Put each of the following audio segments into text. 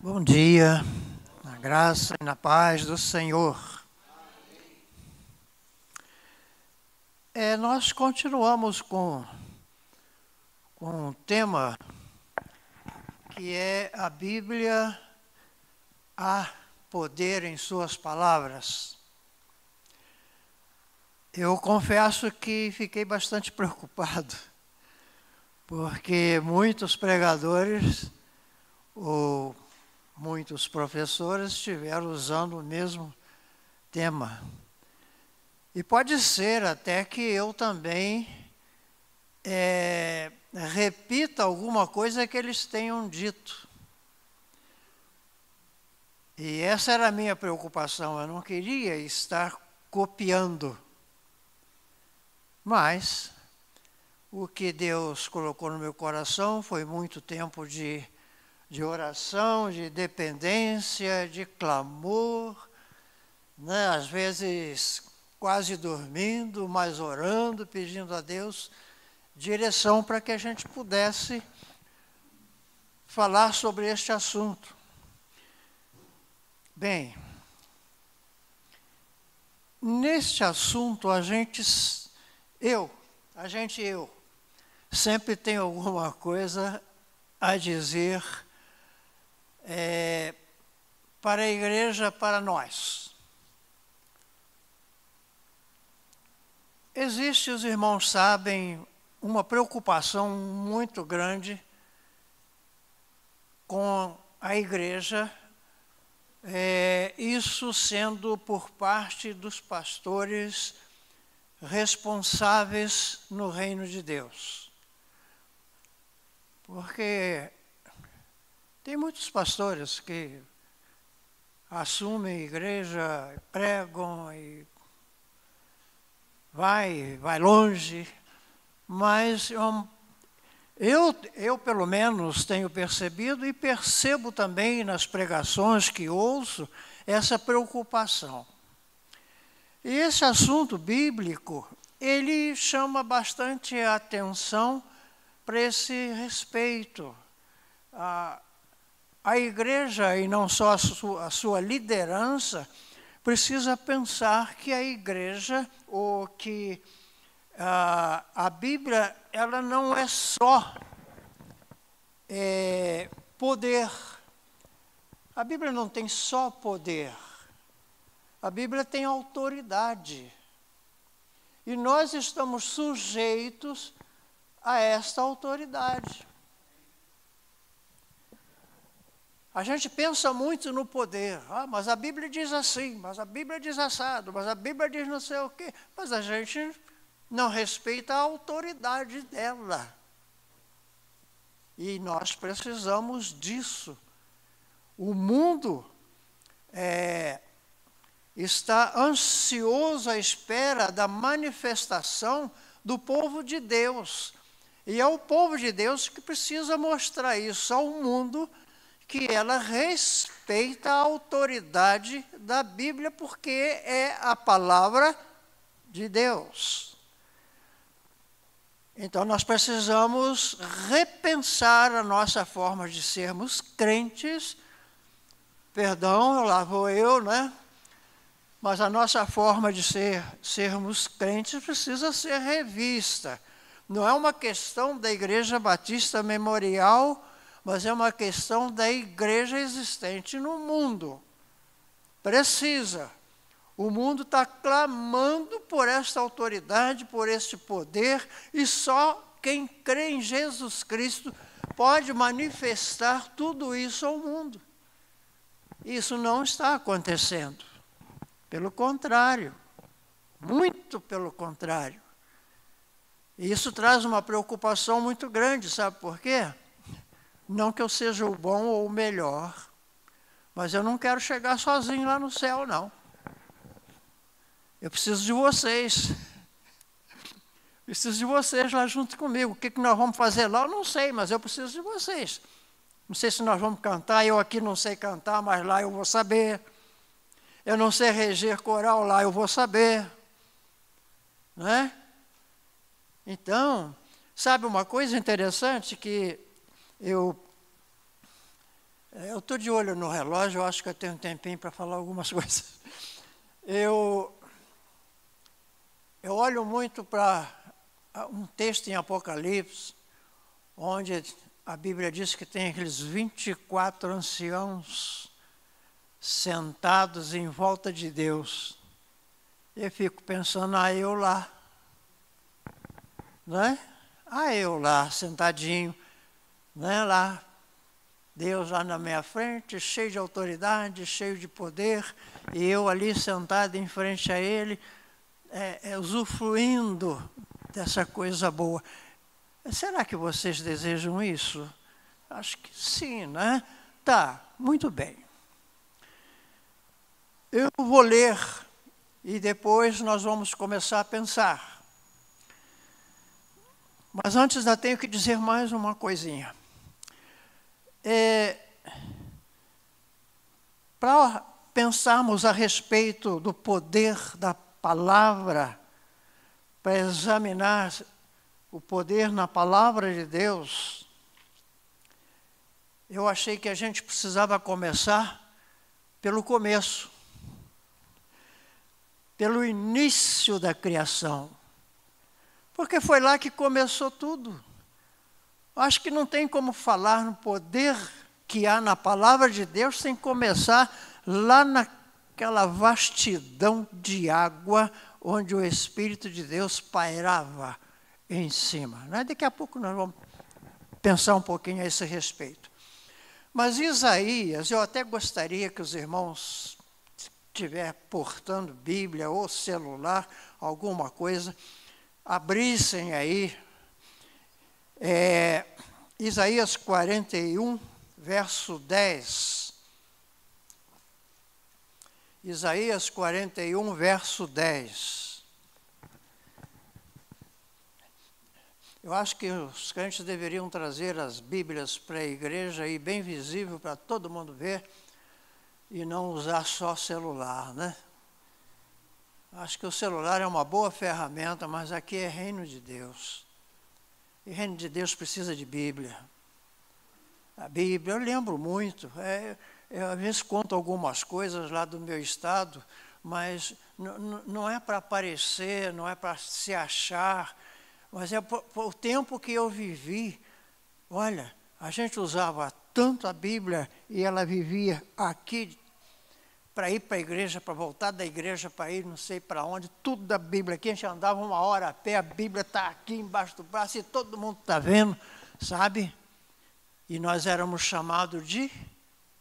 Bom dia, na graça e na paz do Senhor. Nós continuamos com um tema que é a Bíblia, há poder em suas palavras. Eu confesso que fiquei bastante preocupado, porque muitos pregadores ou muitos professores estiveram usando o mesmo tema. E pode ser até que eu também repita alguma coisa que eles tenham dito. E essa era a minha preocupação, eu não queria estar copiando. Mas o que Deus colocou no meu coração foi muito tempo de oração, de dependência, de clamor, né? Às vezes quase dormindo, mas orando, pedindo a Deus direção para que a gente pudesse falar sobre este assunto. Bem, neste assunto eu sempre tenho alguma coisa a dizer para a igreja, para nós. Existe, os irmãos sabem, uma preocupação muito grande com a igreja, isso sendo por parte dos pastores responsáveis no reino de Deus. Porque tem muitos pastores que assumem a igreja, pregam e vai longe, mas eu pelo menos tenho percebido e percebo também nas pregações que ouço essa preocupação. E esse assunto bíblico, ele chama bastante a atenção para esse respeito. A igreja, e não só a sua liderança, precisa pensar que a igreja, ou que a Bíblia, ela não é só poder. A Bíblia não tem só poder. A Bíblia tem autoridade. E nós estamos sujeitos a esta autoridade. A gente pensa muito no poder. Mas a Bíblia diz assim, mas a Bíblia diz assado, mas a Bíblia diz não sei o quê. Mas a gente não respeita a autoridade dela. E nós precisamos disso. O mundo está ansioso à espera da manifestação do povo de Deus. E é o povo de Deus que precisa mostrar isso ao mundo, que ela respeita a autoridade da Bíblia, porque é a palavra de Deus. Então, nós precisamos repensar a nossa forma de sermos crentes. Perdão, lá vou eu, né? Mas a nossa forma de sermos crentes precisa ser revista. Não é uma questão da Igreja Batista Memorial, mas é uma questão da igreja existente no mundo. Precisa. O mundo está clamando por esta autoridade, por este poder, e só quem crê em Jesus Cristo pode manifestar tudo isso ao mundo. Isso não está acontecendo. Pelo contrário, muito pelo contrário. E isso traz uma preocupação muito grande, sabe por quê? Não que eu seja o bom ou o melhor, mas eu não quero chegar sozinho lá no céu, não. Eu preciso de vocês. Preciso de vocês lá junto comigo. O que nós vamos fazer lá, eu não sei, mas eu preciso de vocês. Não sei se nós vamos cantar, eu aqui não sei cantar, mas lá eu vou saber. Eu não sei reger coral, lá eu vou saber. Né? Então, sabe uma coisa interessante que eu Eu estou de olho no relógio, eu acho que eu tenho um tempinho para falar algumas coisas. Eu olho muito para um texto em Apocalipse, onde a Bíblia diz que tem aqueles 24 anciãos sentados em volta de Deus. Eu fico pensando, eu lá, né? Eu lá, sentadinho, né? Lá, Deus lá na minha frente, cheio de autoridade, cheio de poder, e eu ali sentado em frente a Ele, usufruindo dessa coisa boa. Será que vocês desejam isso? Acho que sim, né? Tá, muito bem. Eu vou ler e depois nós vamos começar a pensar. Mas antes ainda tenho que dizer mais uma coisinha. Para pensarmos a respeito do poder da palavra, para examinar o poder na palavra de Deus, eu achei que a gente precisava começar pelo começo, pelo início da criação, porque foi lá que começou tudo. Acho que não tem como falar no poder que há na palavra de Deus sem começar lá naquela vastidão de água onde o Espírito de Deus pairava em cima. Né? Daqui a pouco nós vamos pensar um pouquinho a esse respeito. Mas Isaías, eu até gostaria que os irmãos, se estiver portando Bíblia ou celular, alguma coisa, abrissem aí Isaías 41, verso 10. Isaías 41, verso 10. Eu acho que os crentes deveriam trazer as Bíblias para a igreja aí, bem visível para todo mundo ver, e não usar só celular, né? Acho que o celular é uma boa ferramenta, mas aqui é reino de Deus. E reino de Deus precisa de Bíblia. A Bíblia, eu lembro muito, eu às vezes conto algumas coisas lá do meu estado, mas não é para aparecer, não é para se achar, mas é por o tempo que eu vivi. Olha, a gente usava tanto a Bíblia e ela vivia aqui para ir para a igreja, para voltar da igreja, para ir não sei para onde, tudo da Bíblia. Aqui a gente andava uma hora a pé, a Bíblia está aqui embaixo do braço e todo mundo está vendo, sabe? E nós éramos chamados de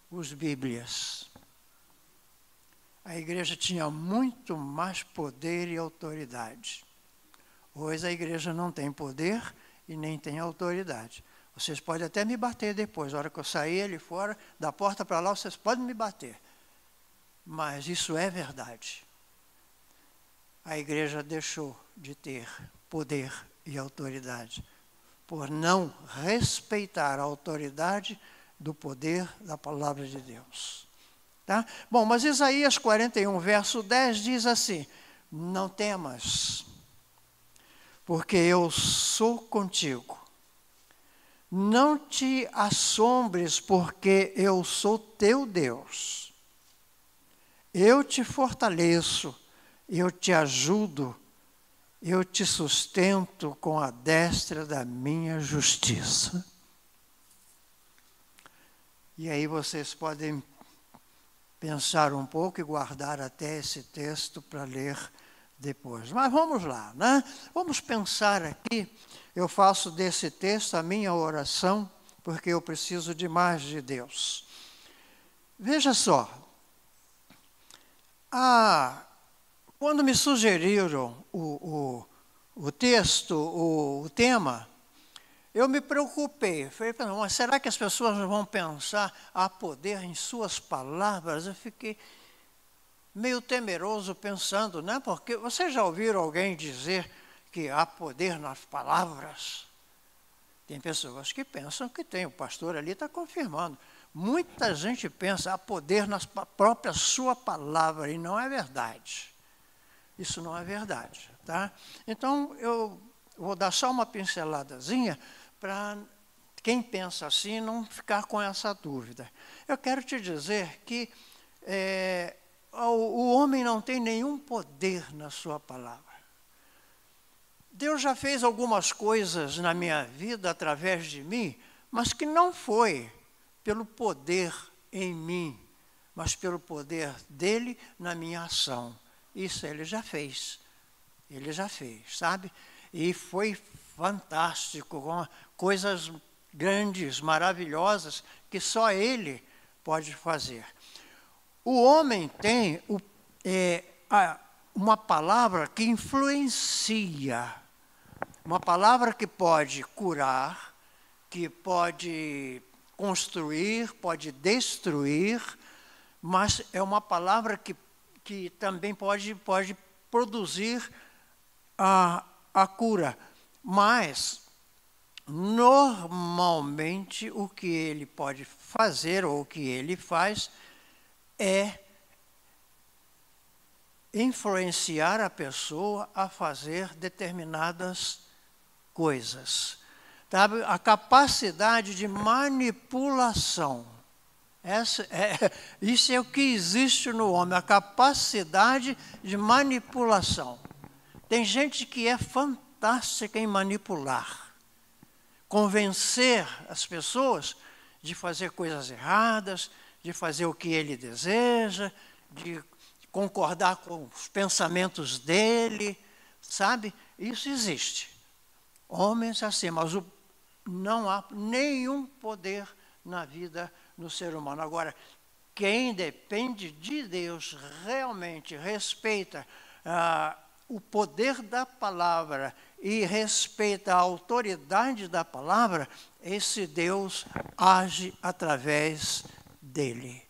os Bíblias. A igreja tinha muito mais poder e autoridade. Hoje a igreja não tem poder e nem tem autoridade. Vocês podem até me bater depois, na hora que eu sair ali fora, da porta para lá, vocês podem me bater. Mas isso é verdade. A igreja deixou de ter poder e autoridade por não respeitar a autoridade do poder da palavra de Deus. Tá? Bom, mas Isaías 41, verso 10 diz assim: não temas, porque eu sou contigo. Não te assombres, porque eu sou teu Deus. Eu te fortaleço, eu te ajudo, eu te sustento com a destra da minha justiça. E aí vocês podem pensar um pouco e guardar até esse texto para ler depois. Mas vamos lá, né? Vamos pensar aqui. Eu faço desse texto a minha oração, porque eu preciso de mais de Deus. Veja só. Quando me sugeriram o texto, o tema, eu me preocupei. Falei, mas será que as pessoas vão pensar há poder em suas palavras? Eu fiquei meio temeroso pensando, né? Porque vocês já ouviram alguém dizer que há poder nas palavras? Tem pessoas que pensam que tem, o pastor ali está confirmando. Muita gente pensa há poder na própria sua palavra, e não é verdade. Isso não é verdade, tá? Então, eu vou dar só uma pinceladazinha para quem pensa assim não ficar com essa dúvida. Eu quero te dizer que o homem não tem nenhum poder na sua palavra. Deus já fez algumas coisas na minha vida através de mim, mas que não foi pelo poder em mim, mas pelo poder dele na minha ação. Isso ele já fez. Ele já fez, sabe? E foi fantástico, com coisas grandes, maravilhosas, que só ele pode fazer. O homem tem uma palavra que influencia, uma palavra que pode curar, que pode construir, pode destruir, mas é uma palavra que também pode produzir a cura. Mas, normalmente, o que ele pode fazer, ou o que ele faz, é influenciar a pessoa a fazer determinadas coisas. Sabe? A capacidade de manipulação. Isso é o que existe no homem, a capacidade de manipulação. Tem gente que é fantástica em manipular, convencer as pessoas de fazer coisas erradas, de fazer o que ele deseja, de concordar com os pensamentos dele, sabe? Isso existe. Homens assim, mas não há nenhum poder na vida do ser humano. Agora, quem depende de Deus realmente respeita o poder da palavra e respeita a autoridade da palavra, esse Deus age através dele.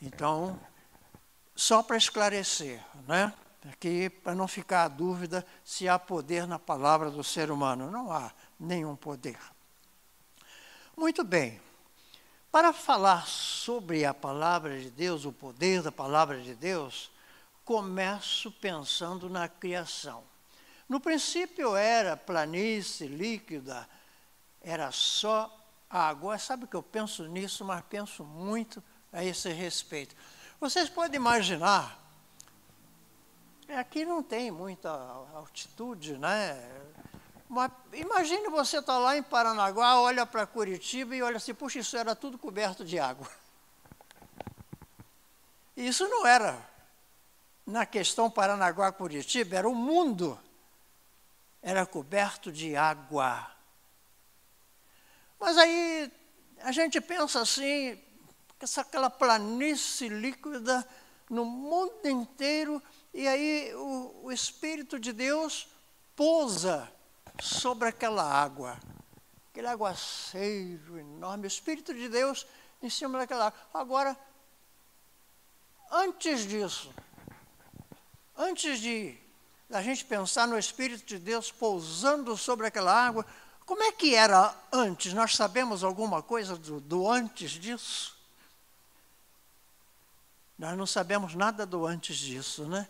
Então, só para esclarecer, né? Aqui, para não ficar a dúvida se há poder na palavra do ser humano. Não há nenhum poder. Muito bem. Para falar sobre a palavra de Deus, o poder da palavra de Deus, começo pensando na criação. No princípio era planície líquida, era só água. Sabe que eu penso nisso, mas penso muito a esse respeito. Vocês podem imaginar, aqui não tem muita altitude, né? Mas imagine você estar lá em Paranaguá, olha para Curitiba e olha assim, puxa, isso era tudo coberto de água. E isso não era, na questão Paranaguá-Curitiba, era o mundo. Era coberto de água. Mas aí a gente pensa assim, aquela planície líquida no mundo inteiro, e aí o Espírito de Deus pousa sobre aquela água, aquele aguaceiro enorme, o Espírito de Deus em cima daquela água. Agora, antes disso, antes de a gente pensar no Espírito de Deus pousando sobre aquela água, como é que era antes? Nós sabemos alguma coisa do antes disso? Nós não sabemos nada do antes disso, né?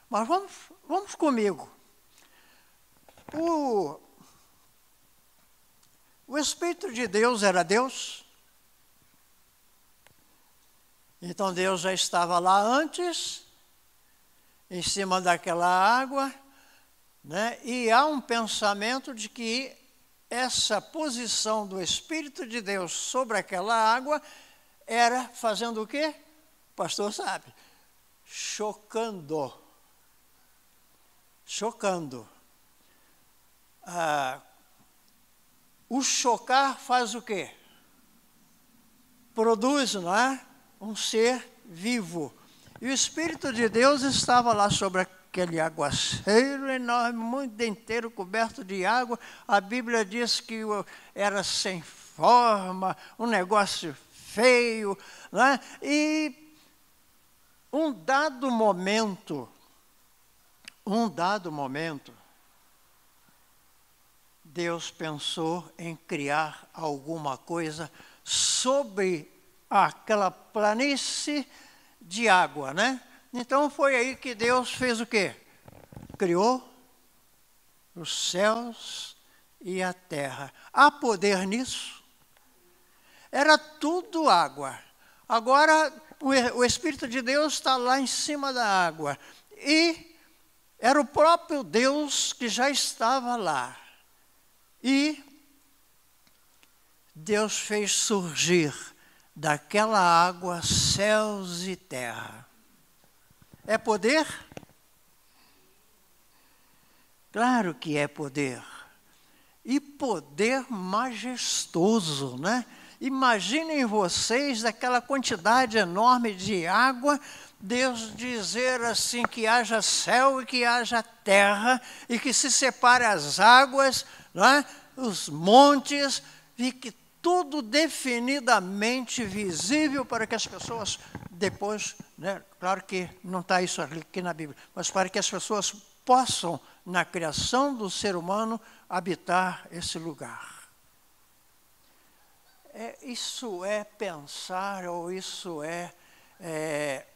Mas vamos comigo. O Espírito de Deus era Deus. Então Deus já estava lá antes, em cima daquela água, né? E há um pensamento de que essa posição do Espírito de Deus sobre aquela água era fazendo o quê? O pastor sabe, chocando. Chocando. O chocar faz o quê? Produz, não é? Um ser vivo. E o Espírito de Deus estava lá sobre aquele aguaceiro enorme, mundo inteiro coberto de água. A Bíblia diz que era sem forma, um negócio feio, né? E um dado momento, Deus pensou em criar alguma coisa sobre aquela planície de água, né? Então foi aí que Deus fez o quê? Criou os céus e a terra. Há poder nisso? Era tudo água. Agora, o Espírito de Deus está lá em cima da água. E era o próprio Deus que já estava lá. E Deus fez surgir daquela água céus e terra. É poder? Claro que é poder. E poder majestoso, né? Imaginem vocês aquela quantidade enorme de água, Deus dizer assim que haja céu e que haja terra, e que se separe as águas, né? Os montes, e que tudo definidamente visível para que as pessoas depois, né? Claro que não está isso aqui na Bíblia, mas para que as pessoas possam, na criação do ser humano, habitar esse lugar. Isso é pensar, ou isso é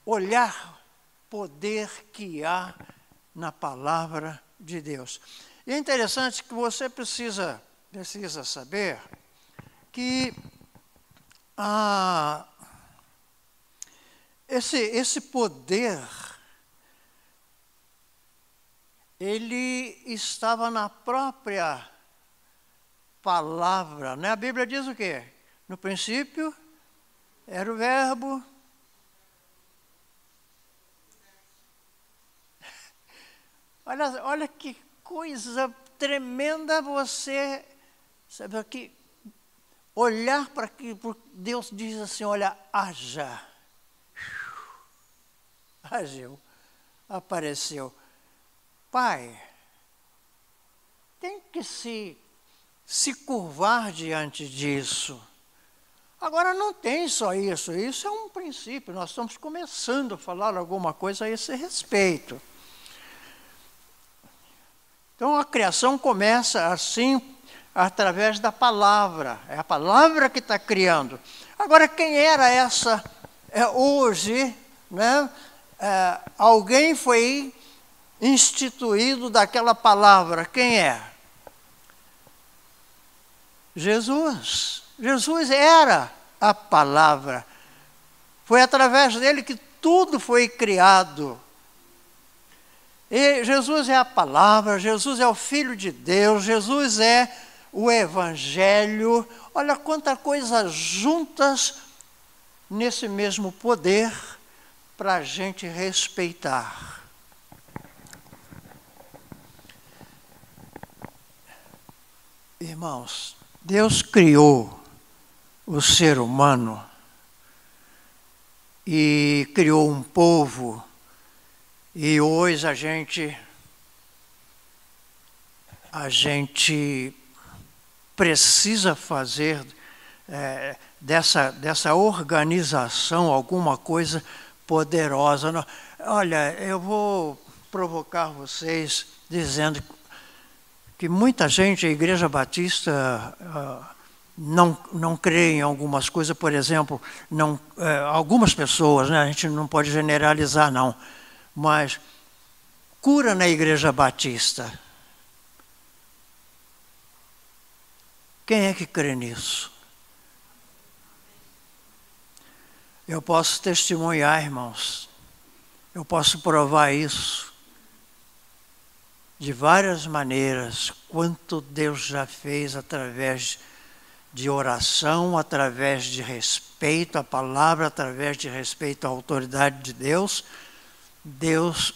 olhar poder que há na palavra de Deus. E é interessante que você precisa saber que esse poder, ele estava na própria palavra, né? A Bíblia diz o quê? No princípio era o verbo. Olha que coisa tremenda você, sabe aqui, olhar para que Deus diz assim, olha, haja. Agiu, apareceu. Pai, tem que se curvar diante disso. Agora, não tem só isso, isso é um princípio, nós estamos começando a falar alguma coisa a esse respeito. Então, a criação começa assim, através da palavra, é a palavra que está criando. Agora, quem era essa hoje, né? Alguém foi instituído daquela palavra, quem é? Jesus. Jesus era a palavra. Foi através dele que tudo foi criado. E Jesus é a palavra, Jesus é o Filho de Deus, Jesus é o Evangelho. Olha quanta coisa juntas nesse mesmo poder para a gente respeitar. Irmãos, Deus criou o ser humano e criou um povo, e hoje a gente precisa fazer dessa organização alguma coisa poderosa. Olha, eu vou provocar vocês dizendo que muita gente, a Igreja Batista, não crê em algumas coisas, por exemplo, algumas pessoas, né, a gente não pode generalizar não, mas cura na Igreja Batista. Quem é que crê nisso? Eu posso testemunhar, irmãos, eu posso provar isso de várias maneiras, quanto Deus já fez através de oração, através de respeito à palavra, através de respeito à autoridade de Deus, Deus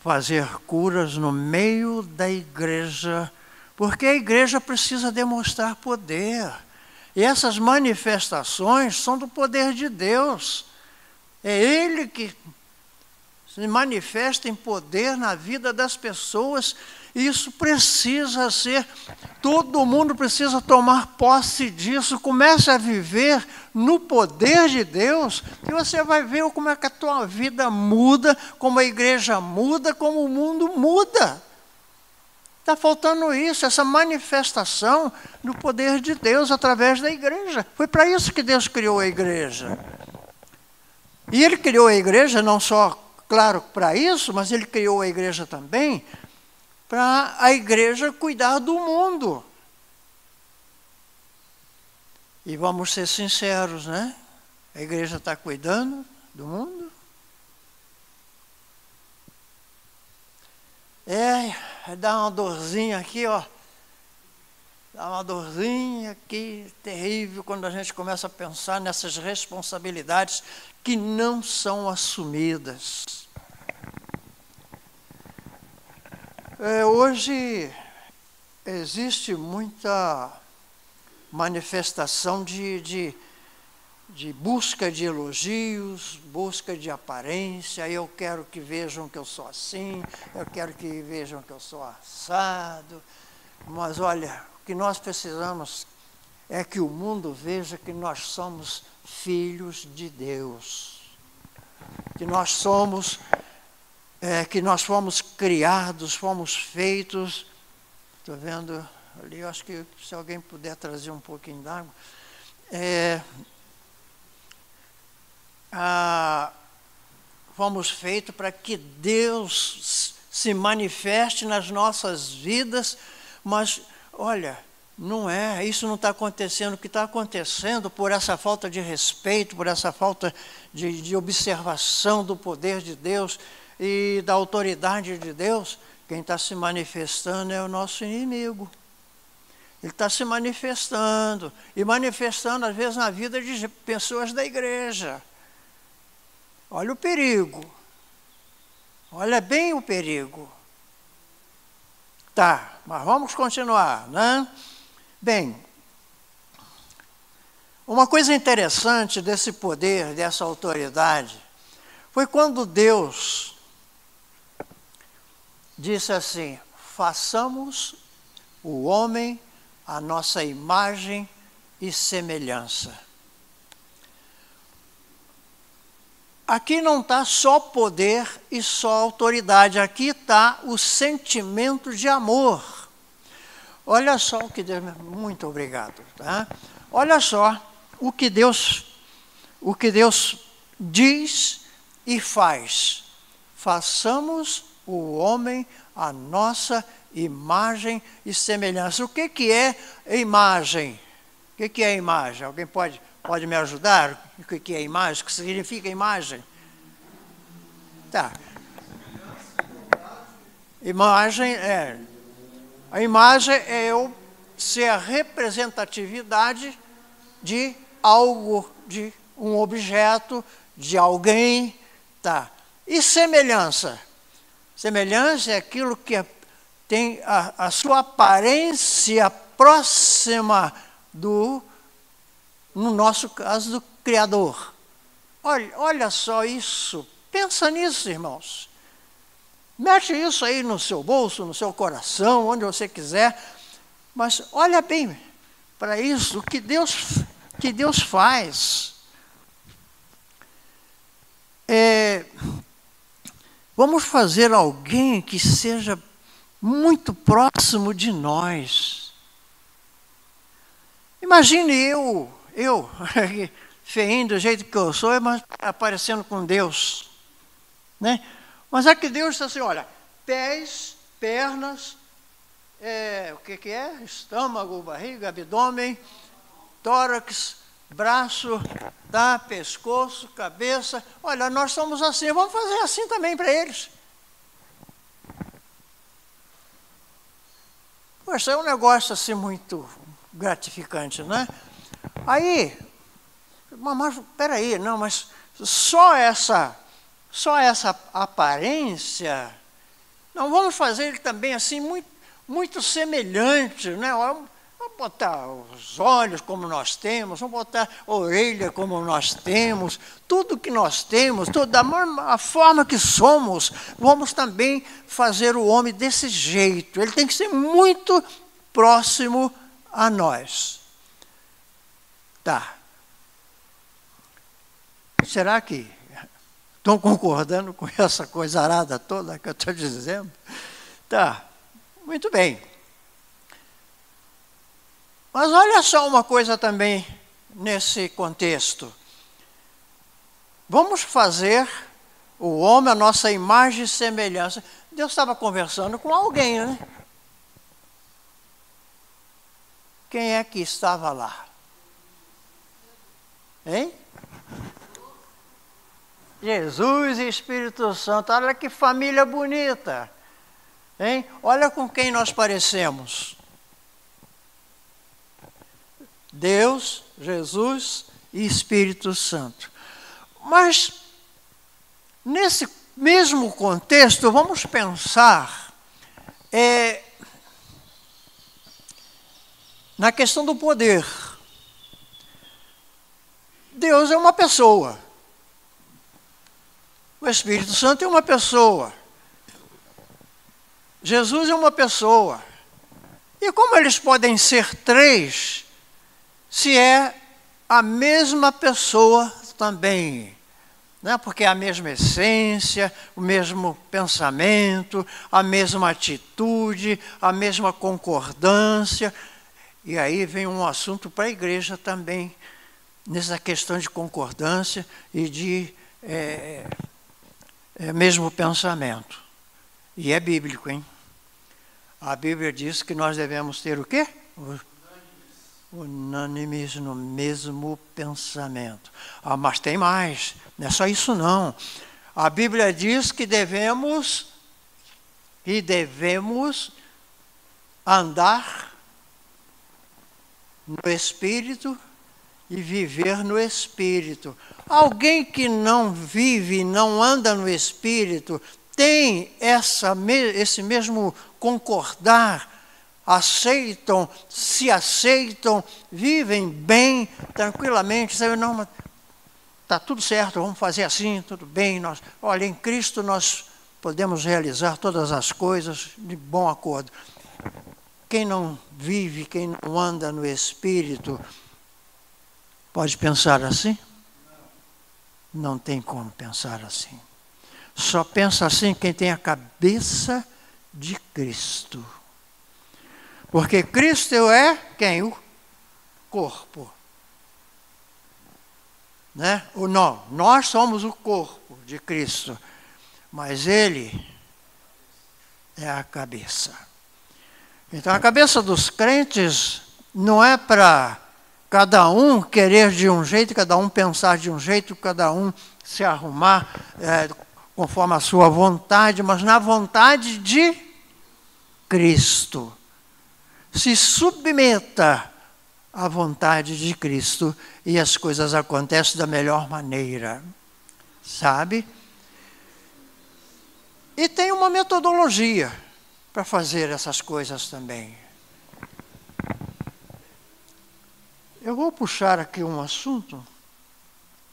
fazer curas no meio da igreja, porque a igreja precisa demonstrar poder. E essas manifestações são do poder de Deus. É Ele que se manifesta em poder na vida das pessoas, e isso precisa ser, todo mundo precisa tomar posse disso, comece a viver no poder de Deus, e você vai ver como é que a tua vida muda, como a igreja muda, como o mundo muda. Está faltando isso, essa manifestação do poder de Deus através da igreja. Foi para isso que Deus criou a igreja. E Ele criou a igreja não só, claro, para isso, mas Ele criou a igreja também para a igreja cuidar do mundo. E vamos ser sinceros, né? A igreja está cuidando do mundo? Dá uma dorzinha aqui, ó. Dá uma dorzinha aqui terrível quando a gente começa a pensar nessas responsabilidades que não são assumidas. Hoje existe muita manifestação de busca de elogios, busca de aparência. Eu quero que vejam que eu sou assim, eu quero que vejam que eu sou assado. Mas olha, o que nós precisamos é que o mundo veja que nós somos filhos de Deus, que nós somos, que nós fomos criados, fomos feitos. Estou vendo ali, eu acho que se alguém puder trazer um pouquinho d'água. Fomos feitos para que Deus se manifeste nas nossas vidas, mas, olha, isso não está acontecendo. O que está acontecendo por essa falta de respeito, por essa falta de observação do poder de Deus e da autoridade de Deus, quem está se manifestando é o nosso inimigo. Ele está se manifestando, e manifestando às vezes na vida de pessoas da igreja. Olha o perigo. Olha bem o perigo. Tá, mas vamos continuar, né? Bem, uma coisa interessante desse poder, dessa autoridade, foi quando Deus disse assim: façamos o homem à nossa imagem e semelhança. Aqui não está só poder e só autoridade, aqui está o sentimento de amor. Olha só o que Deus... Muito obrigado. Tá? Olha só o que Deus diz e faz. Façamos o homem à nossa imagem e semelhança. O que é imagem? O que é imagem? Alguém pode me ajudar? O que é imagem? O que significa imagem? Tá. Imagem a imagem é eu ser a representatividade de algo, de um objeto, de alguém. Tá. E semelhança? Semelhança é aquilo que tem a sua aparência próxima no nosso caso, do Criador. Olha só isso. Pensa nisso, irmãos. Mete isso aí no seu bolso, no seu coração, onde você quiser. Mas olha bem para isso, o que Deus faz. Vamos fazer alguém que seja muito próximo de nós. Imagine eu feinho do jeito que eu sou, mas aparecendo com Deus, né? Mas é que Deus está assim, olha, pés, pernas, o que é? Estômago, barriga, abdômen, tórax, braço, tá? Pescoço, cabeça. Olha, nós somos assim, vamos fazer assim também para eles. Poxa, é um negócio assim muito gratificante, né? Aí, mas peraí, não, mas só essa aparência, não vamos fazer ele também assim muito, muito semelhante, né? Vamos botar os olhos como nós temos, vamos botar a orelha como nós temos, tudo que nós temos, a forma que somos, vamos também fazer o homem desse jeito. Ele tem que ser muito próximo a nós. Tá. Será que estão concordando com essa coisa arada toda que eu estou dizendo? Tá, muito bem. Mas olha só uma coisa também nesse contexto. Vamos fazer o homem à nossa imagem e semelhança. Deus estava conversando com alguém, né? Quem é que estava lá? Hein? Jesus e Espírito Santo. Olha que família bonita. Hein? Olha com quem nós parecemos. Deus, Jesus e Espírito Santo. Mas, nesse mesmo contexto, vamos pensar na questão do poder. Deus é uma pessoa. O Espírito Santo é uma pessoa. Jesus é uma pessoa. E como eles podem ser três, se é a mesma pessoa também? Né? Porque é a mesma essência, o mesmo pensamento, a mesma atitude, a mesma concordância. E aí vem um assunto para a igreja também, nessa questão de concordância e de mesmo pensamento. E é bíblico, hein? A Bíblia diz que nós devemos ter o quê? Unânimes no mesmo pensamento. Ah, mas tem mais, não é só isso não. A Bíblia diz que devemos andar no Espírito e viver no Espírito. Alguém que não vive, não anda no Espírito, tem esse mesmo concordar, se aceitam, vivem bem, tranquilamente, sabem, não, mas está tudo certo, vamos fazer assim, tudo bem. Olha, em Cristo nós podemos realizar todas as coisas de bom acordo. Quem não vive, quem não anda no Espírito, pode pensar assim? Não tem como pensar assim. Só pensa assim quem tem a cabeça de Cristo. Porque Cristo é quem? O corpo. Né? Ou não, nós somos o corpo de Cristo, mas Ele é a cabeça. Então a cabeça dos crentes não é para cada um querer de um jeito, cada um pensar de um jeito, cada um se arrumar conforme a sua vontade, mas na vontade de Cristo. Se submeta à vontade de Cristo e as coisas acontecem da melhor maneira, sabe? E tem uma metodologia para fazer essas coisas também. Eu vou puxar aqui um assunto,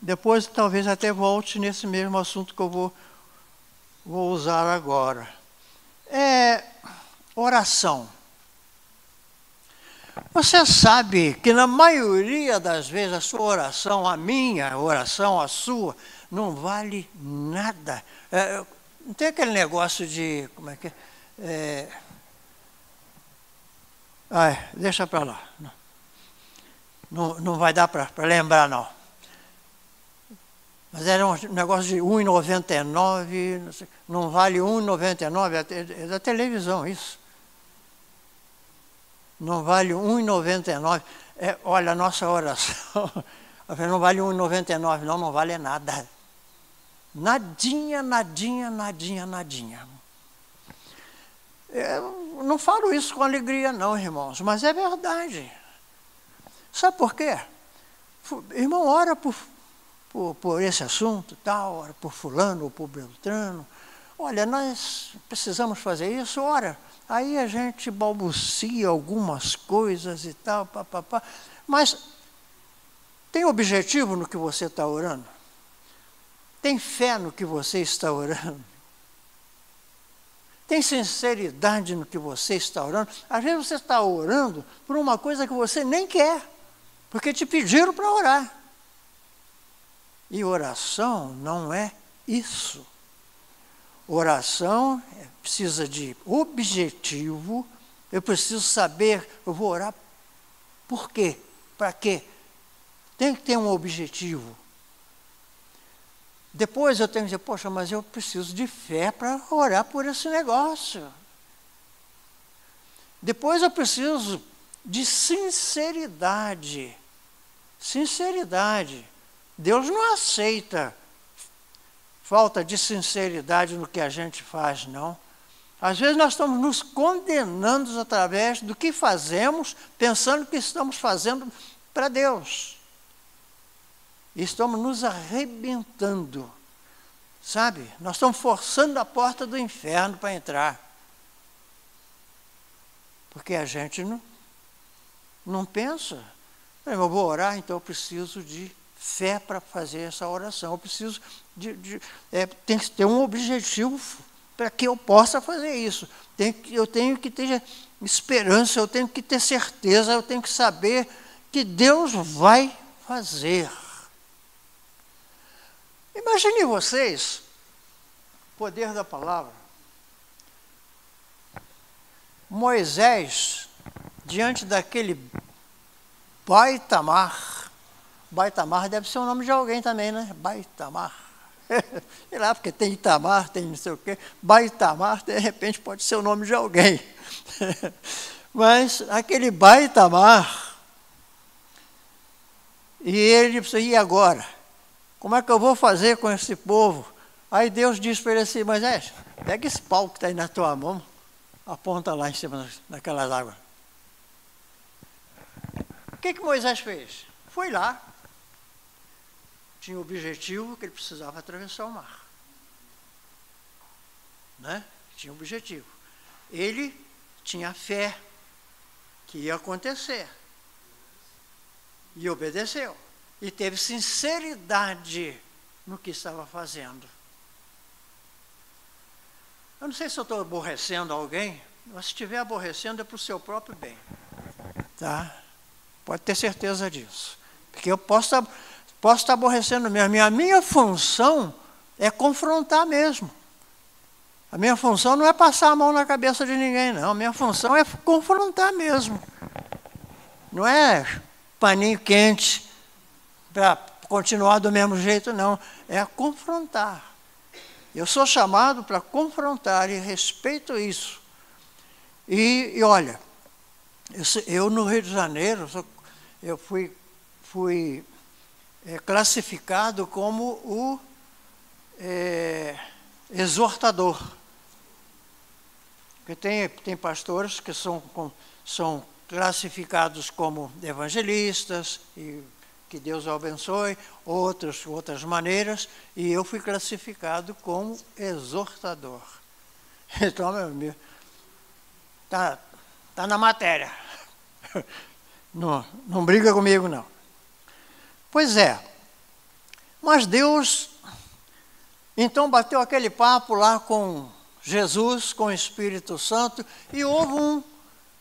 depois talvez até volte nesse mesmo assunto que eu vou usar agora. É oração. Você sabe que na maioria das vezes a sua oração, a minha oração, a sua, não vale nada. Não tem aquele negócio de, como é que é? Deixa para lá. Não vai dar para lembrar, não. Mas era um negócio de 1,99, não vale 1,99, é da televisão isso. Não vale 1,99. Olha, a nossa oração não vale 1,99, não vale nada. Nadinha, nadinha, nadinha, nadinha. Eu não falo isso com alegria não, irmãos, mas é verdade. Sabe por quê? Irmão, ora por esse assunto, tal, ora por fulano ou por Beltrano. Olha, nós precisamos fazer isso, ora. Aí a gente balbucia algumas coisas e tal, papapá. Mas tem objetivo no que você está orando? Tem fé no que você está orando? Tem sinceridade no que você está orando? Às vezes você está orando por uma coisa que você nem quer, porque te pediram para orar. E oração não é isso. Oração precisa de objetivo. Eu preciso saber, eu vou orar por quê? Para quê? Tem que ter um objetivo. Depois eu tenho que dizer, poxa, mas eu preciso de fé para orar por esse negócio. Depois eu preciso de sinceridade. Sinceridade. Deus não aceita falta de sinceridade no que a gente faz, não. Às vezes nós estamos nos condenando através do que fazemos, pensando que estamos fazendo para Deus. E estamos nos arrebentando, sabe? Nós estamos forçando a porta do inferno para entrar. Porque a gente não pensa. Eu vou orar, então eu preciso de fé para fazer essa oração. Eu preciso tem que ter um objetivo para que eu possa fazer isso. Eu tenho que ter esperança, eu tenho que ter certeza, eu tenho que saber que Deus vai fazer. Imagine vocês o poder da palavra. Moisés, diante daquele Baitamar. Baitamar deve ser o nome de alguém também, né? Baitamar. Sei lá, porque tem Itamar, tem não sei o quê. Baitamar, de repente, pode ser o nome de alguém. Mas aquele Baitamar, e ele disse, e agora? Como é que eu vou fazer com esse povo? Aí Deus diz para ele assim, Moisés, pega esse pau que está aí na tua mão, aponta lá em cima daquelas águas. O que Moisés fez? Foi lá. Tinha o objetivo que ele precisava atravessar o mar. Né? Tinha o objetivo. Ele tinha fé que ia acontecer. E obedeceu. E teve sinceridade no que estava fazendo. Eu não sei se eu estou aborrecendo alguém, mas se estiver aborrecendo é para o seu próprio bem. Tá? Pode ter certeza disso. Porque eu posso estar aborrecendo mesmo. A minha função é confrontar mesmo. A minha função não é passar a mão na cabeça de ninguém, não. A minha função é confrontar mesmo. Não é paninho quente para continuar do mesmo jeito, não. É confrontar. Eu sou chamado para confrontar e respeito isso. E olha, eu no Rio de Janeiro, eu fui classificado como o exortador. Porque tem pastores que são classificados como evangelistas, e que Deus o abençoe, outras maneiras, e eu fui classificado como exortador. Então, meu amigo, tá na matéria. Não briga comigo, não. Pois é. Mas Deus, então, bateu aquele papo lá com Jesus, com o Espírito Santo, e houve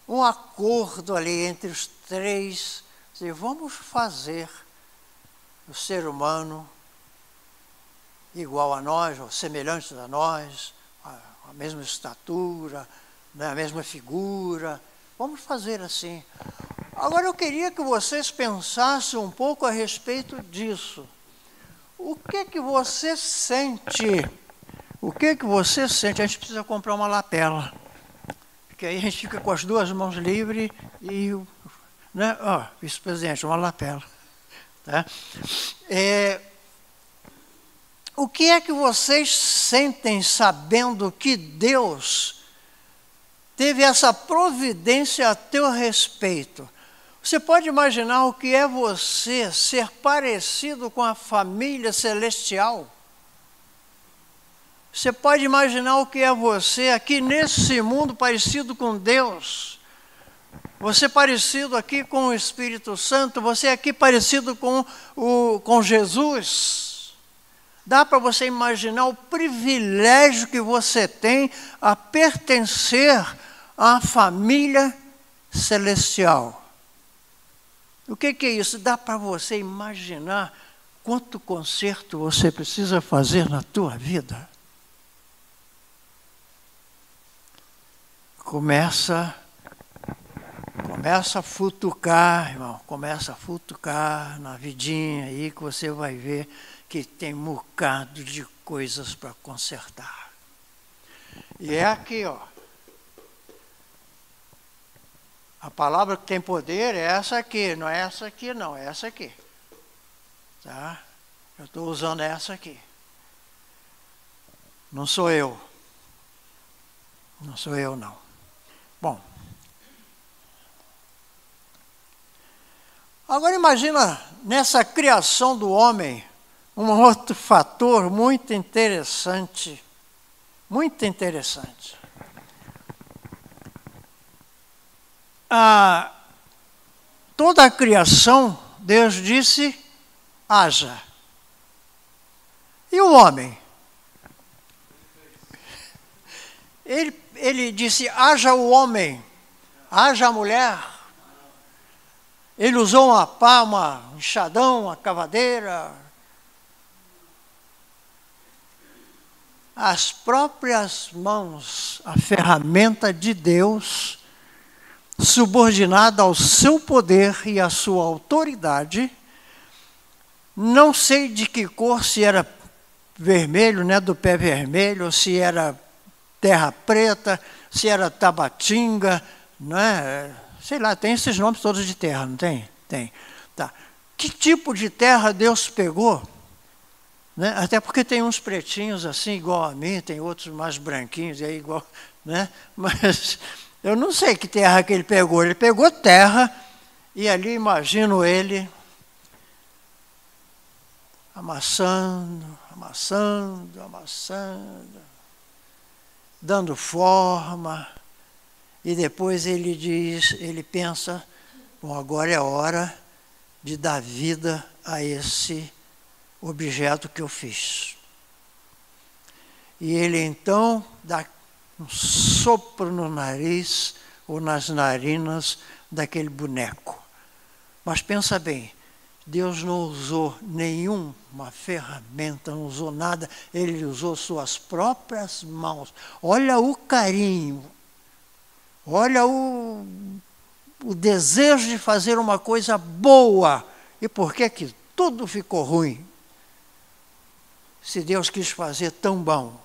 um acordo ali entre os três. Dizer, vamos fazer o ser humano igual a nós, ou semelhante a nós, a mesma estatura, né, a mesma figura. Vamos fazer assim. Agora eu queria que vocês pensassem um pouco a respeito disso. O que você sente? O que você sente? A gente precisa comprar uma lapela. Porque aí a gente fica com as duas mãos livres e, né? Ó, vice-presidente, uma lapela. Tá? O que é que vocês sentem sabendo que Deus teve essa providência a teu respeito? Você pode imaginar o que é você ser parecido com a família celestial? Você pode imaginar o que é você aqui nesse mundo parecido com Deus? Você parecido aqui com o Espírito Santo? Você aqui parecido com Jesus? Dá para você imaginar o privilégio que você tem a pertencer à família celestial? O que é isso? Dá para você imaginar quanto conserto você precisa fazer na tua vida? Começa a futucar, irmão, começa a futucar na vidinha aí que você vai ver que tem um bocado de coisas para consertar. E é aqui, ó. A palavra que tem poder é essa aqui, não é essa aqui não, é essa aqui. Tá? Eu estou usando essa aqui. Não sou eu. Não sou eu, não. Bom. Agora imagina nessa criação do homem um outro fator muito interessante. Muito interessante. Toda a criação, Deus disse, haja. E o homem? Ele disse, haja o homem, haja a mulher. Ele usou uma pá, um enxadão, uma cavadeira. As próprias mãos, a ferramenta de Deus, subordinada ao seu poder e à sua autoridade. Não sei de que cor, se era vermelho, né, do pé vermelho, ou se era terra preta, se era tabatinga, né? Sei lá, tem esses nomes todos de terra, não tem? Tem. Tá. Que tipo de terra Deus pegou? Né? Até porque tem uns pretinhos assim, igual a mim, tem outros mais branquinhos, aí igual, né? Mas eu não sei que terra que ele pegou. Ele pegou terra e ali imagino ele amassando, dando forma. E depois ele diz, ele pensa, bom, agora é hora de dar vida a esse objeto que eu fiz. E ele então dá um sopro no nariz ou nas narinas daquele boneco. Mas pensa bem, Deus não usou nenhuma ferramenta, não usou nada, ele usou suas próprias mãos. Olha o carinho, olha o desejo de fazer uma coisa boa. E por que que tudo ficou ruim? Se Deus quis fazer tão bom.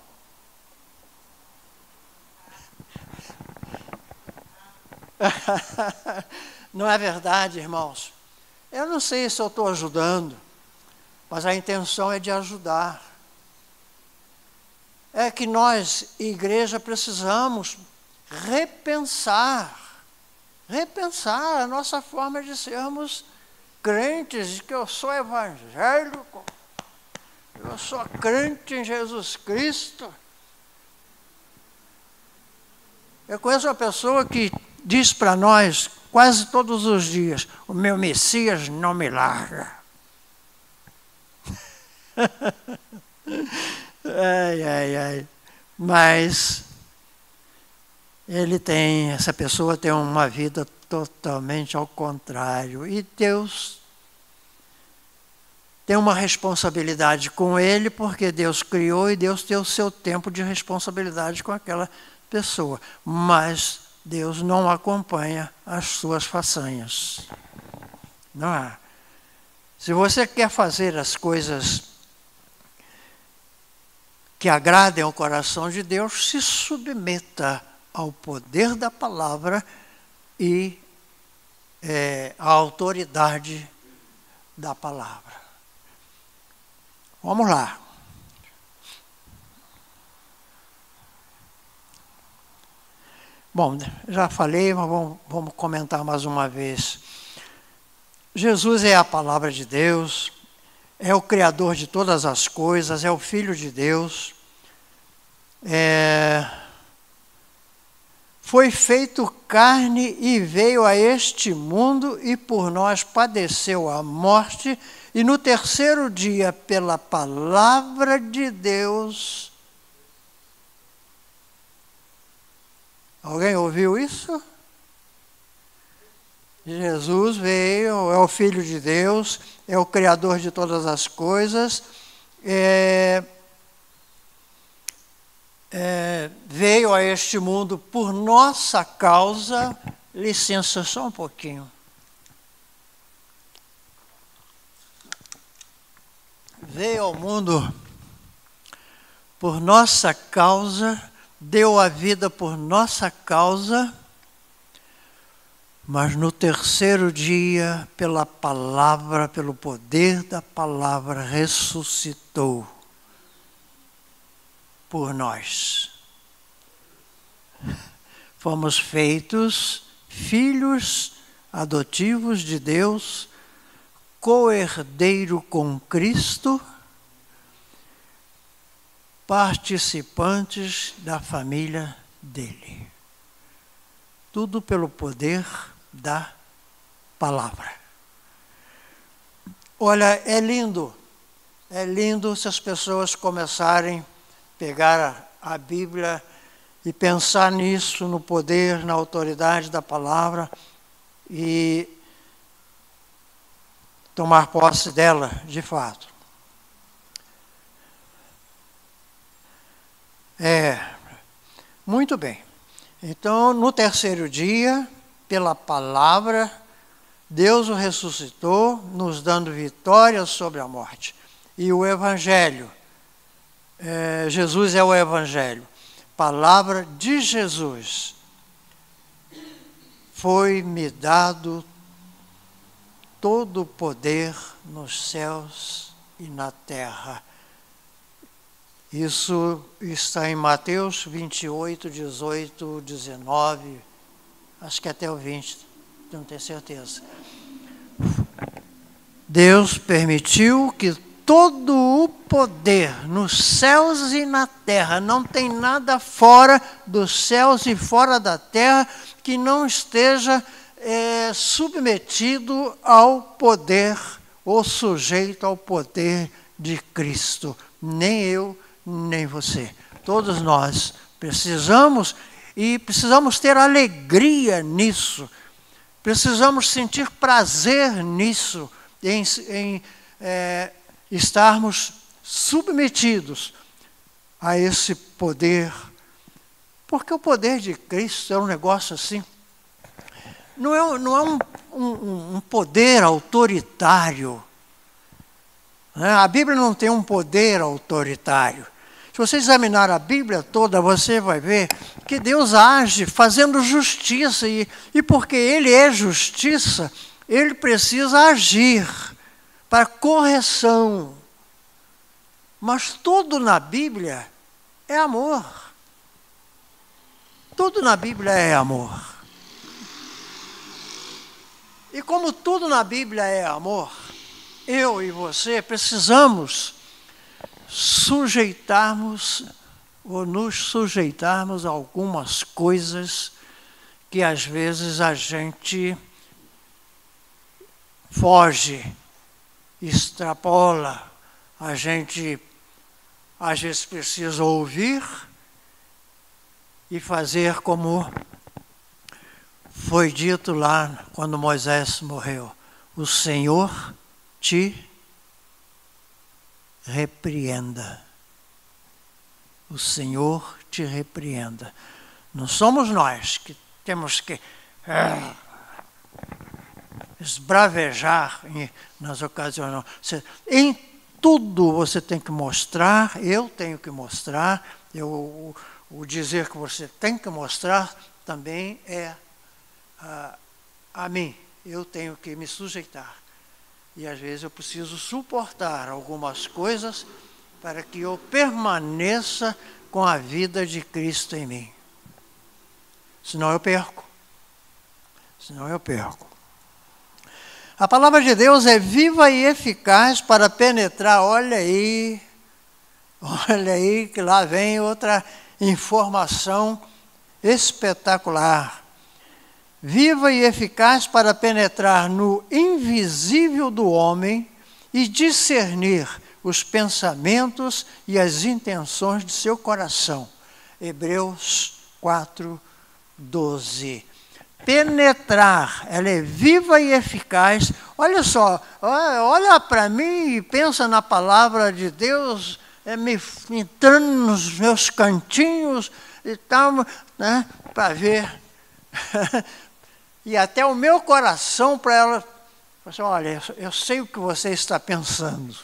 Não é verdade, irmãos? Eu não sei se eu estou ajudando, mas a intenção é de ajudar. É que nós, igreja, precisamos repensar a nossa forma de sermos crentes, de que eu sou evangélico, eu sou crente em Jesus Cristo. Eu conheço uma pessoa que diz para nós, quase todos os dias, o meu Messias não me larga. Ai. Mas essa pessoa tem uma vida totalmente ao contrário. E Deus tem uma responsabilidade com ele, porque Deus criou e Deus tem o seu tempo de responsabilidade com aquela pessoa. Mas Deus não acompanha as suas façanhas. Não há. Se você quer fazer as coisas que agradem ao coração de Deus, se submeta ao poder da palavra e à autoridade da palavra. Vamos lá. Bom, já falei, mas vamos comentar mais uma vez. Jesus é a palavra de Deus, é o Criador de todas as coisas, é o Filho de Deus. Foi feito carne e veio a este mundo e por nós padeceu a morte e no terceiro dia, pela palavra de Deus. Alguém ouviu isso? Jesus veio, é o Filho de Deus, é o Criador de todas as coisas, veio a este mundo por nossa causa Licença só um pouquinho. Veio ao mundo por nossa causa, deu a vida por nossa causa, mas no terceiro dia, pela palavra, pelo poder da palavra, ressuscitou por nós. Fomos feitos filhos adotivos de Deus, co-herdeiro com Cristo, participantes da família dele. Tudo pelo poder da palavra. Olha, é lindo se as pessoas começarem a pegar a Bíblia e pensar nisso, no poder, na autoridade da palavra e tomar posse dela, de fato. Muito bem. Então, no terceiro dia, pela palavra, Deus o ressuscitou, nos dando vitória sobre a morte. E o Evangelho, Jesus é o Evangelho. Palavra de Jesus. Foi-me dado todo o poder nos céus e na terra. Isso está em Mateus 28, 18, 19, acho que até o 20, não tenho certeza. Deus permitiu que todo o poder nos céus e na terra, não tem nada fora dos céus e fora da terra que não esteja submetido ao poder ou sujeito ao poder de Cristo. Nem eu, nem você. Todos nós precisamos ter alegria nisso. Precisamos sentir prazer nisso, em estarmos submetidos a esse poder. Porque o poder de Cristo é um negócio assim. Não é um poder autoritário. A Bíblia não tem um poder autoritário. Se você examinar a Bíblia toda, você vai ver que Deus age fazendo justiça. E porque Ele é justiça, Ele precisa agir para correção. Mas tudo na Bíblia é amor. Tudo na Bíblia é amor. E como tudo na Bíblia é amor, eu e você precisamos sujeitarmos ou nos sujeitarmos a algumas coisas que às vezes a gente foge, extrapola, a gente às vezes precisa ouvir e fazer como foi dito lá quando Moisés morreu: o Senhor te repreenda. O Senhor te repreenda. Não somos nós que temos que esbravejar nas ocasiões. Não. Em tudo você tem que mostrar, eu tenho que mostrar, o dizer que você tem que mostrar também é a mim. Eu tenho que me sujeitar. E às vezes eu preciso suportar algumas coisas para que eu permaneça com a vida de Cristo em mim. Senão eu perco. A palavra de Deus é viva e eficaz para penetrar. Olha aí que lá vem outra informação espetacular. Viva e eficaz para penetrar no invisível do homem e discernir os pensamentos e as intenções de seu coração. Hebreus 4:12. Penetrar, ela é viva e eficaz. Olha só, olha para mim e pensa na palavra de Deus, me entrando nos meus cantinhos e tal, né, para ver e até o meu coração para ela. Assim, olha, eu sei o que você está pensando.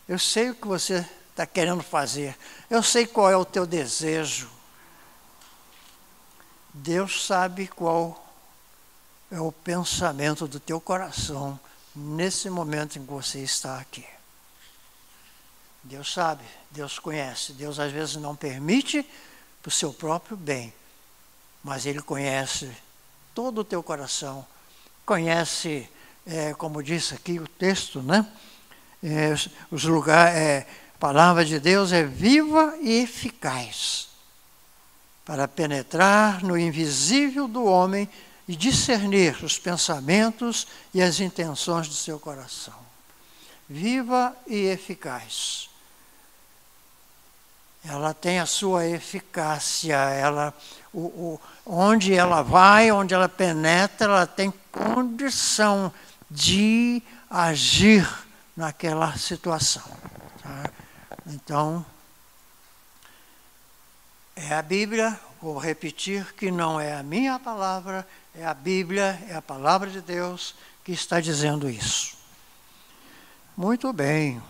Eu sei o que você está querendo fazer. Eu sei qual é o teu desejo. Deus sabe qual é o pensamento do teu coração nesse momento em que você está aqui. Deus sabe, Deus conhece. Deus às vezes não permite para o seu próprio bem, mas Ele conhece todo o teu coração. Conhece, como disse aqui o texto, né? Os lugares, a palavra de Deus é viva e eficaz para penetrar no invisível do homem e discernir os pensamentos e as intenções do seu coração. Viva e eficaz. Ela tem a sua eficácia, onde ela vai, onde ela penetra, ela tem condição de agir naquela situação. Tá? Então, é a Bíblia, vou repetir que não é a minha palavra, é a Bíblia, é a palavra de Deus que está dizendo isso. Muito bem.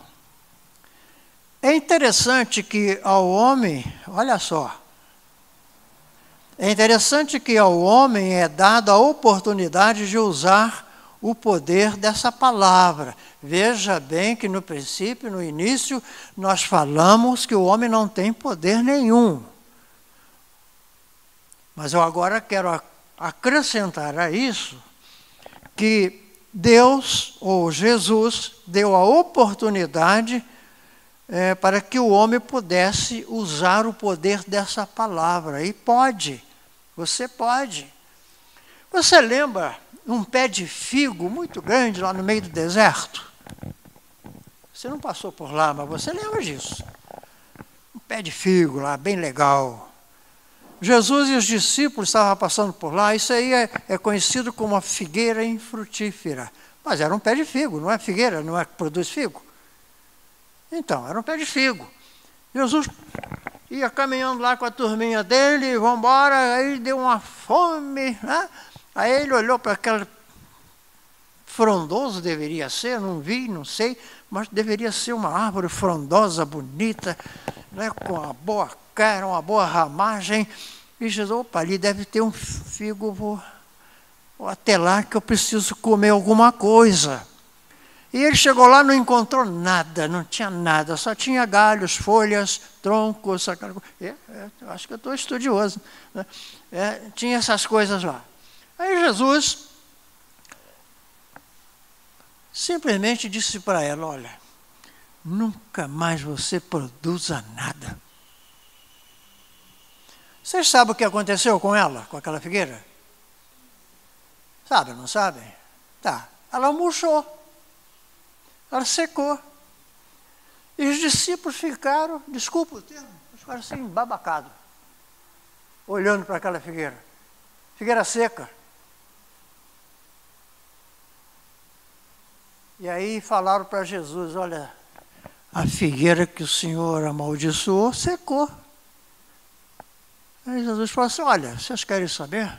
É interessante que ao homem, olha só, é interessante que ao homem é dada a oportunidade de usar o poder dessa palavra. Veja bem que no princípio, no início, nós falamos que o homem não tem poder nenhum. Mas eu agora quero acrescentar a isso que Deus, ou Jesus, deu a oportunidade para que o homem pudesse usar o poder dessa palavra. E pode, você pode. Você lembra um pé de figo muito grande lá no meio do deserto? Você não passou por lá, mas você lembra disso. Um pé de figo lá, bem legal. Jesus e os discípulos estavam passando por lá. Isso aí é conhecido como a figueira infrutífera. Mas era um pé de figo, não é figueira, não é que produz figo. Então, era um pé de figo. Jesus ia caminhando lá com a turminha dele, vamos embora, aí deu uma fome, né? Aí ele olhou para aquele frondoso, deveria ser, não vi, não sei, mas deveria ser uma árvore frondosa, bonita, né? Com uma boa cara, uma boa ramagem. E Jesus, opa, ali deve ter um figo, vou até lá que eu preciso comer alguma coisa. E ele chegou lá, não encontrou nada, não tinha nada, só tinha galhos, folhas, troncos, acho que eu estou estudioso, né? Tinha essas coisas lá. Aí Jesus simplesmente disse para ela, olha, nunca mais você produza nada. Vocês sabem o que aconteceu com ela, com aquela figueira? Sabe, não sabem? Tá, ela murchou. Ela secou. E os discípulos ficaram, desculpa o termo, ficaram assim, babacados, olhando para aquela figueira. Figueira seca. E aí falaram para Jesus, olha, a figueira que o Senhor amaldiçoou, secou. Aí Jesus falou assim, olha, vocês querem saber?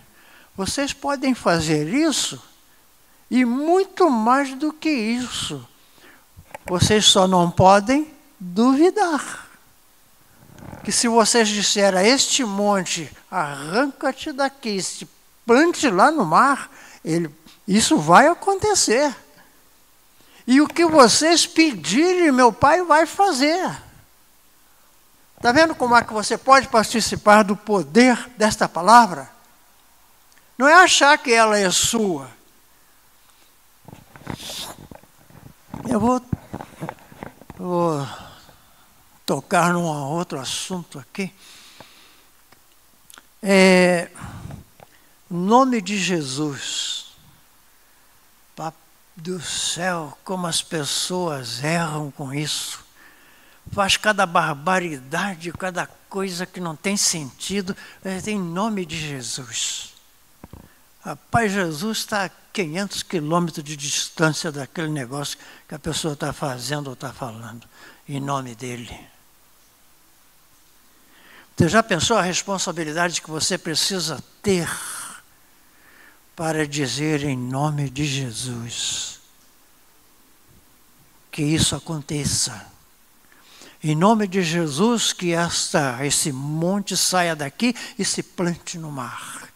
Vocês podem fazer isso e muito mais do que isso. Vocês só não podem duvidar. Que se vocês disserem a este monte, arranca-te daqui, se plante lá no mar, isso vai acontecer. E o que vocês pedirem, meu Pai vai fazer. Está vendo como é que você pode participar do poder desta palavra? Não é achar que ela é sua. Eu vou tocar num outro assunto aqui. Nome de Jesus. Papai do céu, como as pessoas erram com isso. Faz cada barbaridade, cada coisa que não tem sentido, em nome de Jesus. Rapaz, Jesus está a 500 quilômetros de distância daquele negócio que a pessoa está fazendo ou está falando, em nome dele. Você já pensou a responsabilidade que você precisa ter para dizer em nome de Jesus que isso aconteça. Em nome de Jesus, que esse monte saia daqui e se plante no mar.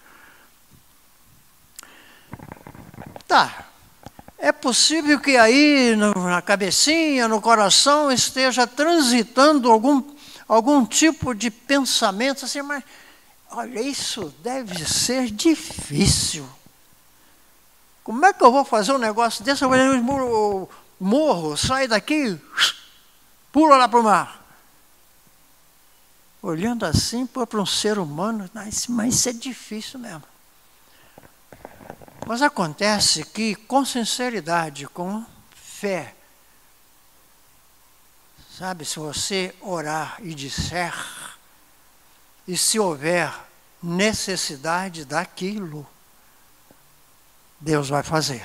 Tá. É possível que aí, na cabecinha, no coração, esteja transitando algum tipo de pensamento assim, mas olha, isso deve ser difícil. Como é que eu vou fazer um negócio desse? Eu morro, saio daqui, pula lá para o mar. Olhando assim para um ser humano, mas isso é difícil mesmo. Mas acontece que, com sinceridade, com fé, sabe, se você orar e disser, e se houver necessidade daquilo, Deus vai fazer.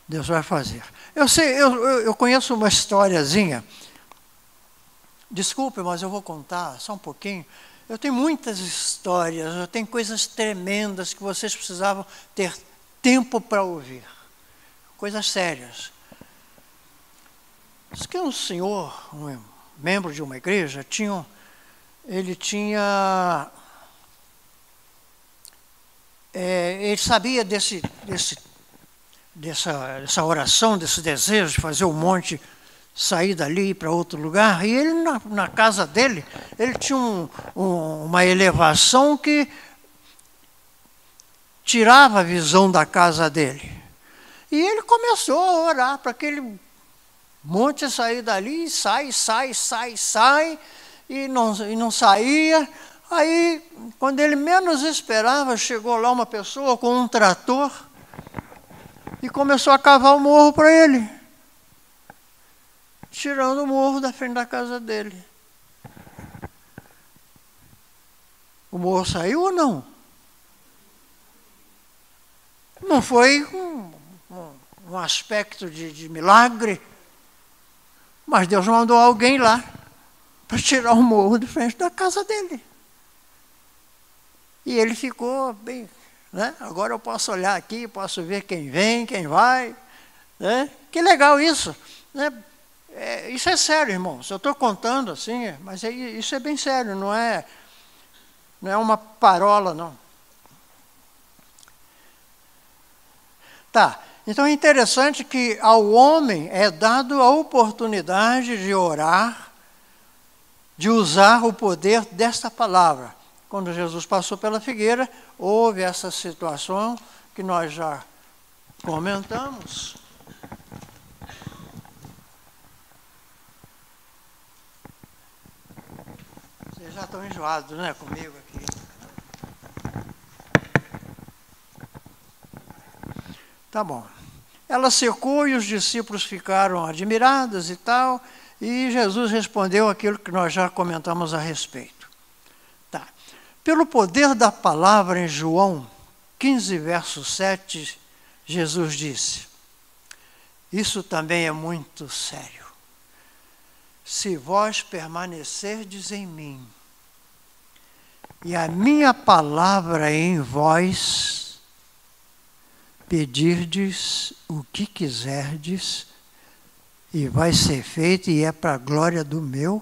Deus vai fazer. Eu conheço uma historiazinha. Desculpe, mas eu vou contar só um pouquinho. Eu tenho muitas histórias, eu tenho coisas tremendas que vocês precisavam ter tempo para ouvir. Coisas sérias. Diz que um senhor, um membro de uma igreja, ele sabia dessa oração, desse desejo de fazer o monte sair dali para outro lugar, e ele, na casa dele, ele tinha uma elevação que tirava a visão da casa dele. E ele começou a orar para aquele monte sair dali, sai, e não saía. Aí, quando ele menos esperava, chegou lá uma pessoa com um trator e começou a cavar o morro para ele, tirando o morro da frente da casa dele. O morro saiu ou não? Não foi um aspecto de milagre, mas Deus mandou alguém lá para tirar o morro de frente da casa dele. E ele ficou bem, né? Agora eu posso olhar aqui, posso ver quem vem, quem vai, né? Que legal isso, né? Isso é sério, irmãos. Eu estou contando assim, mas isso é bem sério, não é uma parola, não. Tá, então é interessante que ao homem é dado a oportunidade de orar, de usar o poder desta palavra. Quando Jesus passou pela figueira, houve essa situação que nós já comentamos. Vocês já estão enjoados, né, comigo aqui. Tá bom. Ela secou e os discípulos ficaram admirados e tal, e Jesus respondeu aquilo que nós já comentamos a respeito. Tá. Pelo poder da palavra em João 15, verso 7, Jesus disse, isso também é muito sério. Se vós permanecerdes em mim, e a minha palavra em vós, pedirdes o que quiserdes, e vai ser feito, e é para a glória do meu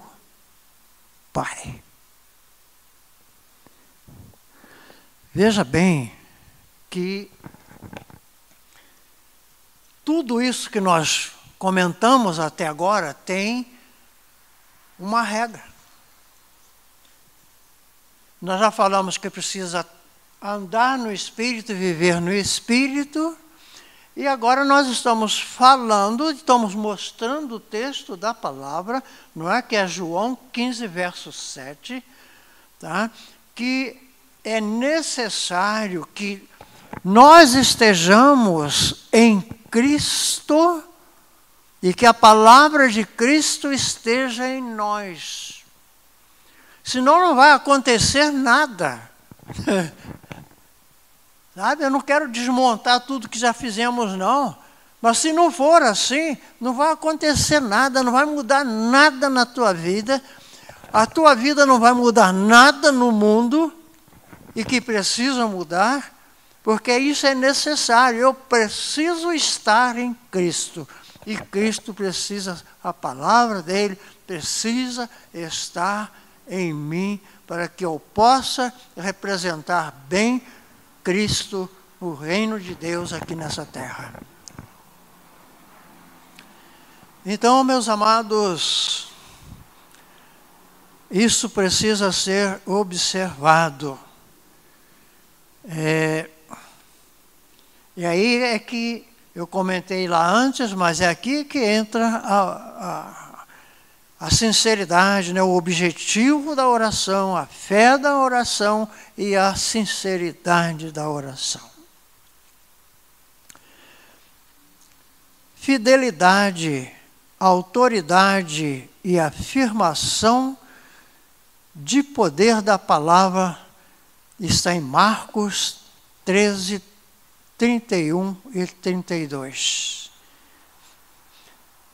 Pai. Veja bem que tudo isso que nós comentamos até agora tem uma regra. Nós já falamos que precisa andar no Espírito, viver no Espírito, e agora nós estamos falando, estamos mostrando o texto da palavra, não é? Que é João 15, verso 7, tá? Que é necessário que nós estejamos em Cristo e que a palavra de Cristo esteja em nós. Senão não vai acontecer nada. Sabe? Eu não quero desmontar tudo que já fizemos, não. Mas se não for assim, não vai acontecer nada, não vai mudar nada na tua vida. A tua vida não vai mudar nada no mundo, e que precisa mudar, Porque isso é necessário. Eu preciso estar em Cristo. E Cristo precisa, a palavra dele precisa estar em mim para que eu possa representar bem Cristo, o reino de Deus aqui nessa terra. Então, meus amados, isso precisa ser observado. E aí é que eu comentei lá antes, mas é aqui que entra a sinceridade, né? O objetivo da oração, a fé da oração e a sinceridade da oração. Fidelidade, autoridade e afirmação de poder da palavra está em Marcos 13, 31 e 32.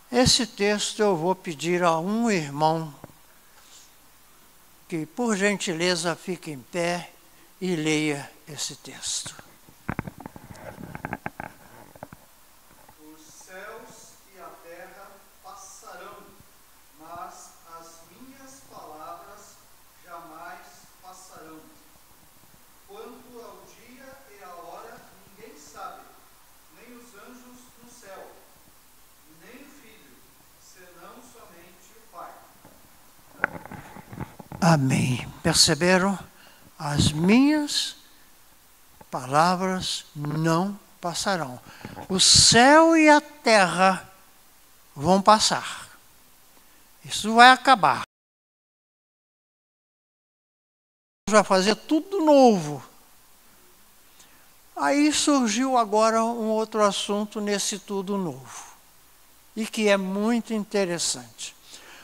Esse texto eu vou pedir a um irmão que, por gentileza, fique em pé e leia esse texto. Os céus e a terra passarão, mas as minhas palavras jamais passarão. Quanto ao dia e à hora, ninguém sabe, nem os anjos no céu, nem o Filho, senão somente o Pai. Amém. Perceberam? As minhas palavras não passarão. O céu e a terra vão passar. Isso vai acabar. Vai fazer tudo novo. Aí surgiu agora um outro assunto nesse tudo novo. E que é muito interessante.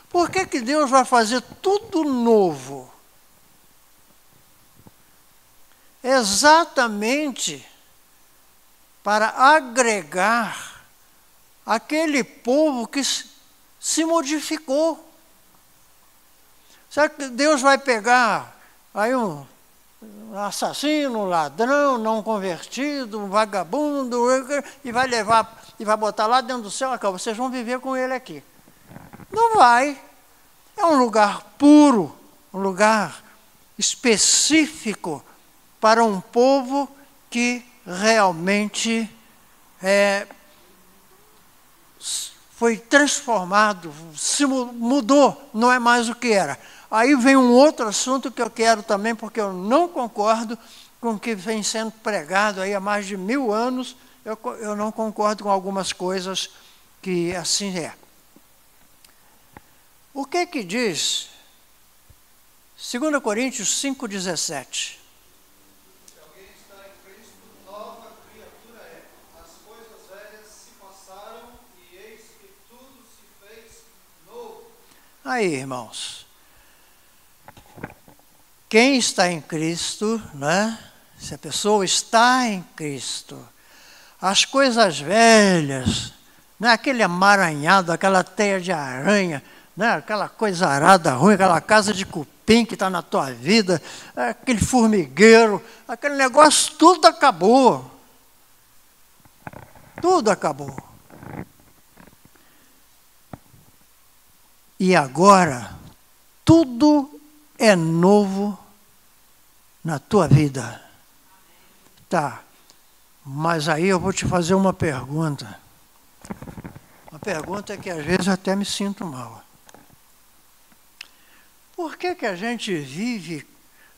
Por que Deus vai fazer tudo novo? Exatamente para agregar aquele povo que se modificou. Será que Deus vai pegar aí um assassino, um ladrão, não convertido, um vagabundo, e vai levar, e vai botar lá dentro do céu, vocês vão viver com ele aqui? Não vai. É um lugar puro, um lugar específico para um povo que realmente foi transformado, se mudou, não é mais o que era. Aí vem um outro assunto que eu quero também, porque eu não concordo com o que vem sendo pregado aí há mais de 1000 anos, eu não concordo com algumas coisas que assim é. O que diz 2 Coríntios 5,17? Se alguém está em Cristo, nova criatura é. As coisas velhas se passaram e eis que tudo se fez novo. Aí, irmãos, quem está em Cristo, né? Se a pessoa está em Cristo, as coisas velhas, né? Aquele amaranhado, aquela teia de aranha, né? Aquela coisa arada ruim, aquela casa de cupim que está na tua vida, aquele formigueiro, aquele negócio, tudo acabou. Tudo acabou. E agora, tudo é novo na tua vida. Tá, mas aí eu vou te fazer uma pergunta. Uma pergunta que às vezes eu até me sinto mal. Por que a gente vive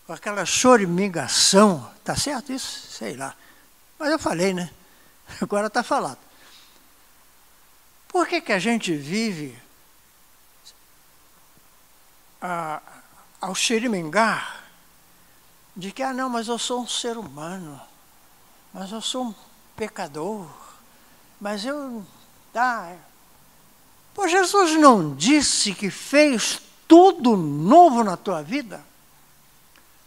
com aquela choramingação? Tá certo isso? Sei lá. Mas eu falei, né? Agora está falado. Por que a gente vive ao xerimingar de que, não, mas eu sou um ser humano, mas eu sou um pecador, mas eu... Pô, Jesus não disse que fez tudo novo na tua vida?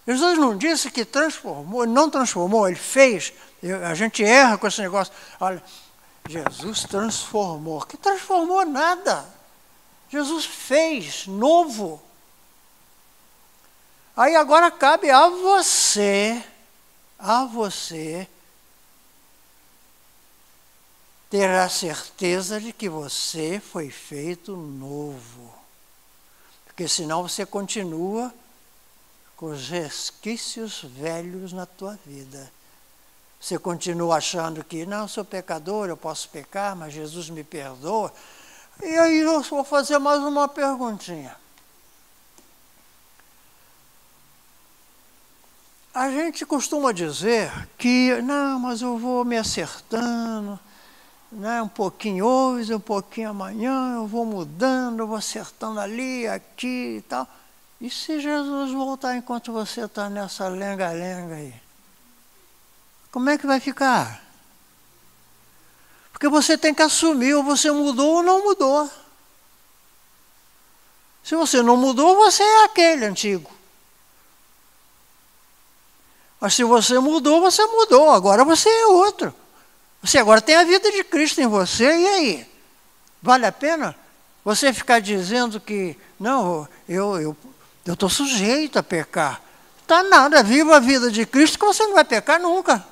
Jesus não disse que transformou, não transformou, ele fez. A gente erra com esse negócio. Olha, Jesus transformou. Que transformou nada. Jesus fez novo. Aí agora cabe a você ter a certeza de que você foi feito novo. Porque senão você continua com os resquícios velhos na tua vida. Você continua achando que, não, eu sou pecador, eu posso pecar, mas Jesus me perdoa. E aí eu vou fazer mais uma perguntinha. A gente costuma dizer que, não, mas eu vou me acertando, né, um pouquinho hoje, um pouquinho amanhã, eu vou mudando, eu vou acertando ali, aqui e tal. E se Jesus voltar enquanto você está nessa lenga-lenga aí? Como é que vai ficar? Porque você tem que assumir, ou você mudou ou não mudou. Se você não mudou, você é aquele antigo. Mas se você mudou, agora você é outro. Você agora tem a vida de Cristo em você, e aí? Vale a pena você ficar dizendo que, não, eu estou sujeito a pecar? Tá nada, viva a vida de Cristo que você não vai pecar nunca.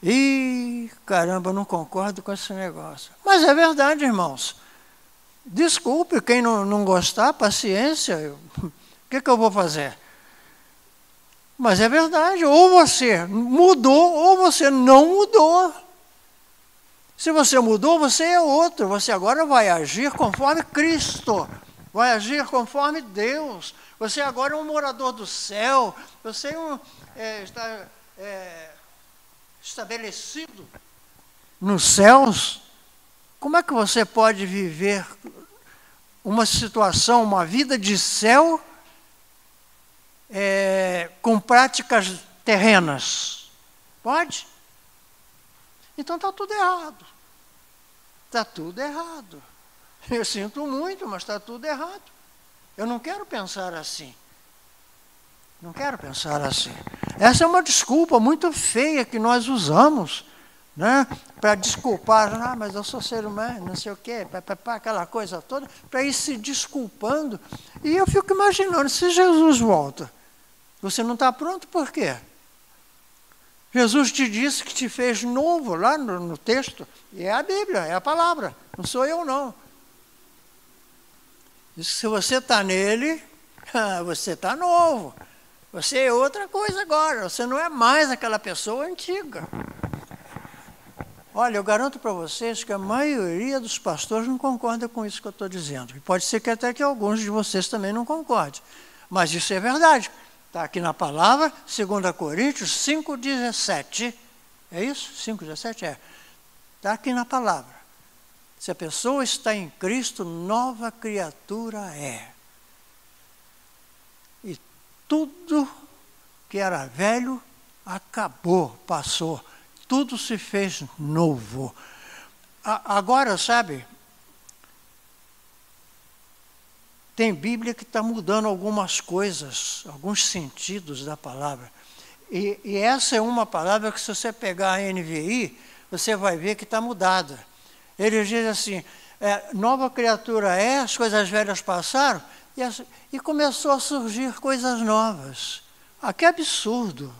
Ih, caramba, eu não concordo com esse negócio. Mas é verdade, irmãos. Desculpe, quem não gostar, paciência, o que eu vou fazer? Mas é verdade, ou você mudou, ou você não mudou. Se você mudou, você é outro. Você agora vai agir conforme Cristo. Vai agir conforme Deus. Você agora é um morador do céu. Você está estabelecido nos céus. Como é que você pode viver uma situação, uma vida de céu, com práticas terrenas? Pode? Então está tudo errado. Está tudo errado. Eu sinto muito, mas está tudo errado. Eu não quero pensar assim. Não quero pensar assim. Essa é uma desculpa muito feia que nós usamos, né, para desculpar, mas eu sou ser humano, não sei o quê, aquela coisa toda, para ir se desculpando. E eu fico imaginando, se Jesus volta, você não está pronto por quê? Jesus te disse que te fez novo, lá no texto, e é a Bíblia, é a palavra, não sou eu não. Diz que se você está nele, você está novo. Você é outra coisa agora, você não é mais aquela pessoa antiga. Olha, eu garanto para vocês que a maioria dos pastores não concorda com isso que eu estou dizendo. E pode ser que até que alguns de vocês também não concordem. Mas isso é verdade. Está aqui na palavra, 2 Coríntios 5,17. É isso? 5,17? É. Está aqui na palavra. Se a pessoa está em Cristo, nova criatura é. E tudo que era velho acabou, passou. Tudo se fez novo. Agora, sabe, tem Bíblia que está mudando algumas coisas, alguns sentidos da palavra. E essa é uma palavra que, se você pegar a NVI, você vai ver que está mudada. Ele diz assim, nova criatura é, as coisas velhas passaram, e começou a surgir coisas novas. Que absurdo!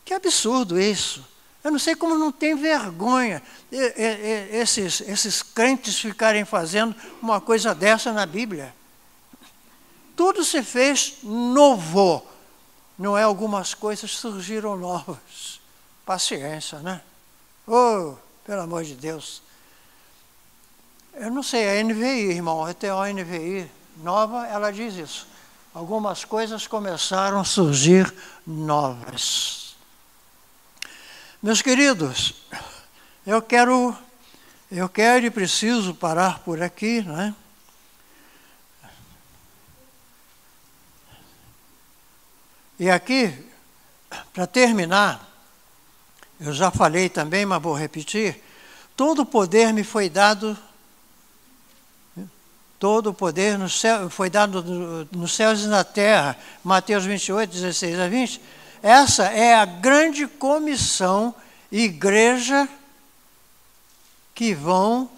Que absurdo isso! Eu não sei como não tem vergonha esses crentes ficarem fazendo uma coisa dessa na Bíblia. Tudo se fez novo. Não é algumas coisas surgiram novas. Paciência, né? Oh, pelo amor de Deus. Eu não sei, a NVI, irmão, a NVI nova, ela diz isso. Algumas coisas começaram a surgir novas. Meus queridos, eu quero e preciso parar por aqui, né? E aqui, para terminar, eu já falei também, mas vou repetir, todo o poder me foi dado, todo o poder no céu, foi dado nos céus e na terra, Mateus 28, 16 a 20, essa é a grande comissão, igreja, que vão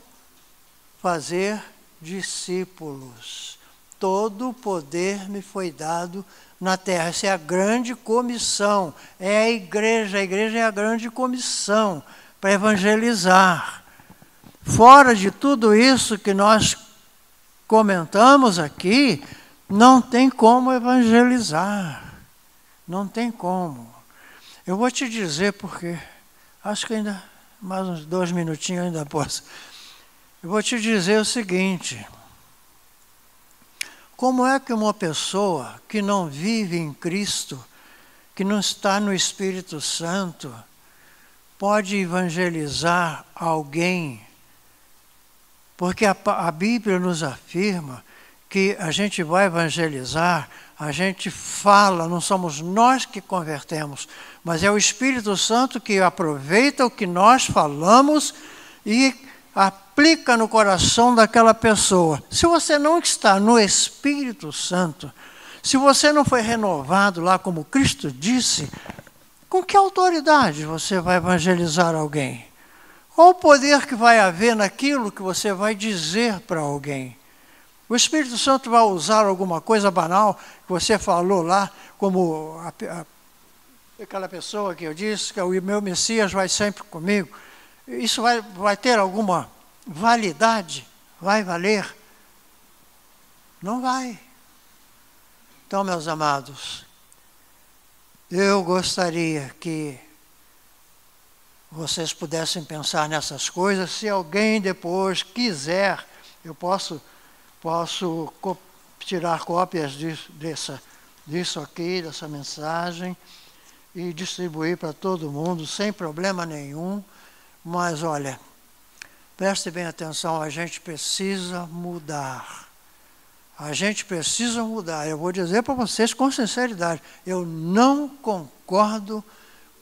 fazer discípulos. todo o poder me foi dado na terra. Essa é a grande comissão, é a igreja é a grande comissão para evangelizar. Fora de tudo isso que nós comentamos aqui, não tem como evangelizar, não tem como. Eu vou te dizer porque, acho que ainda, mais uns 2 minutinhos ainda posso. Eu vou te dizer o seguinte: como é que uma pessoa que não vive em Cristo, que não está no Espírito Santo, pode evangelizar alguém? Porque a Bíblia nos afirma que a gente vai evangelizar, a gente fala, não somos nós que convertemos, mas é o Espírito Santo que aproveita o que nós falamos e aplica no coração daquela pessoa. Se você não está no Espírito Santo, se você não foi renovado lá como Cristo disse, com que autoridade você vai evangelizar alguém? Qual o poder que vai haver naquilo que você vai dizer para alguém? O Espírito Santo vai usar alguma coisa banal que você falou lá, como aquela pessoa que eu disse, que o meu Messias vai sempre comigo. Isso vai ter alguma validade? Vai valer? Não vai. Então, meus amados, eu gostaria que vocês pudessem pensar nessas coisas. Se alguém depois quiser, eu posso tirar cópias disso aqui, dessa mensagem, e distribuir para todo mundo, sem problema nenhum. Mas, olha, preste bem atenção, a gente precisa mudar. A gente precisa mudar. Eu vou dizer para vocês com sinceridade, eu não concordo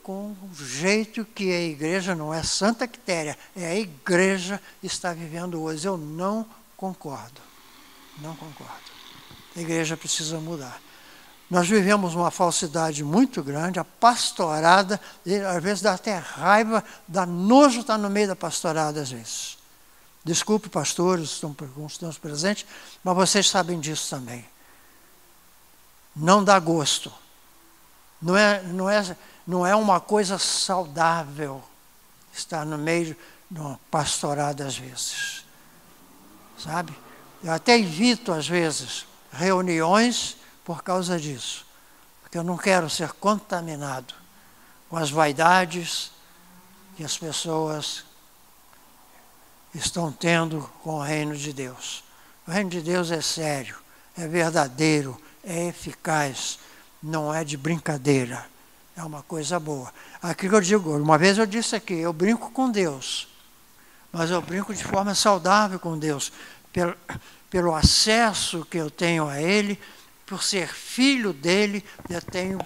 com o jeito que a igreja, não é Santa Quitéria, é a igreja que está vivendo hoje. Eu não concordo. Não concordo. A igreja precisa mudar. Nós vivemos uma falsidade muito grande, a pastorada, às vezes dá até raiva, dá nojo estar no meio da pastorada às vezes. Desculpe, pastores, estão presentes, mas vocês sabem disso também. Não dá gosto. Não é uma coisa saudável estar no meio de uma pastorada às vezes. Sabe? Eu até evito, às vezes, reuniões por causa disso. Porque eu não quero ser contaminado com as vaidades que as pessoas estão tendo com o reino de Deus. O reino de Deus é sério, é verdadeiro, é eficaz, não é de brincadeira. É uma coisa boa. Aquilo que eu digo, uma vez eu disse aqui, eu brinco com Deus, mas eu brinco de forma saudável com Deus, pelo acesso que eu tenho a Ele, por ser filho dEle, eu tenho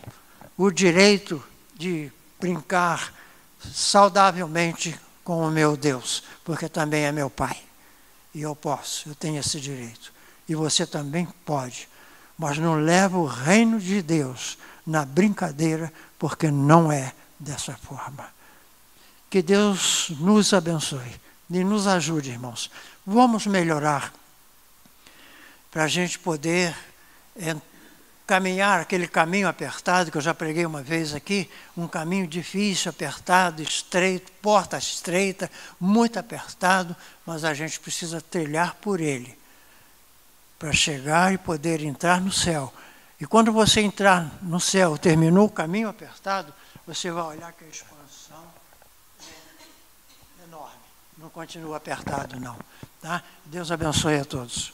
o direito de brincar saudavelmente com o meu Deus, porque também é meu Pai. E eu tenho esse direito. E você também pode. Mas não leva o reino de Deus na brincadeira, porque não é dessa forma. Que Deus nos abençoe e nos ajude, irmãos. Vamos melhorar para a gente poder caminhar aquele caminho apertado, que eu já preguei uma vez aqui, um caminho difícil, apertado, estreito, porta estreita, muito apertado, mas a gente precisa trilhar por ele, para chegar e poder entrar no céu. E quando você entrar no céu, terminou o caminho apertado, você vai olhar que a expansão é enorme. Não continua apertado, não. Tá? Deus abençoe a todos.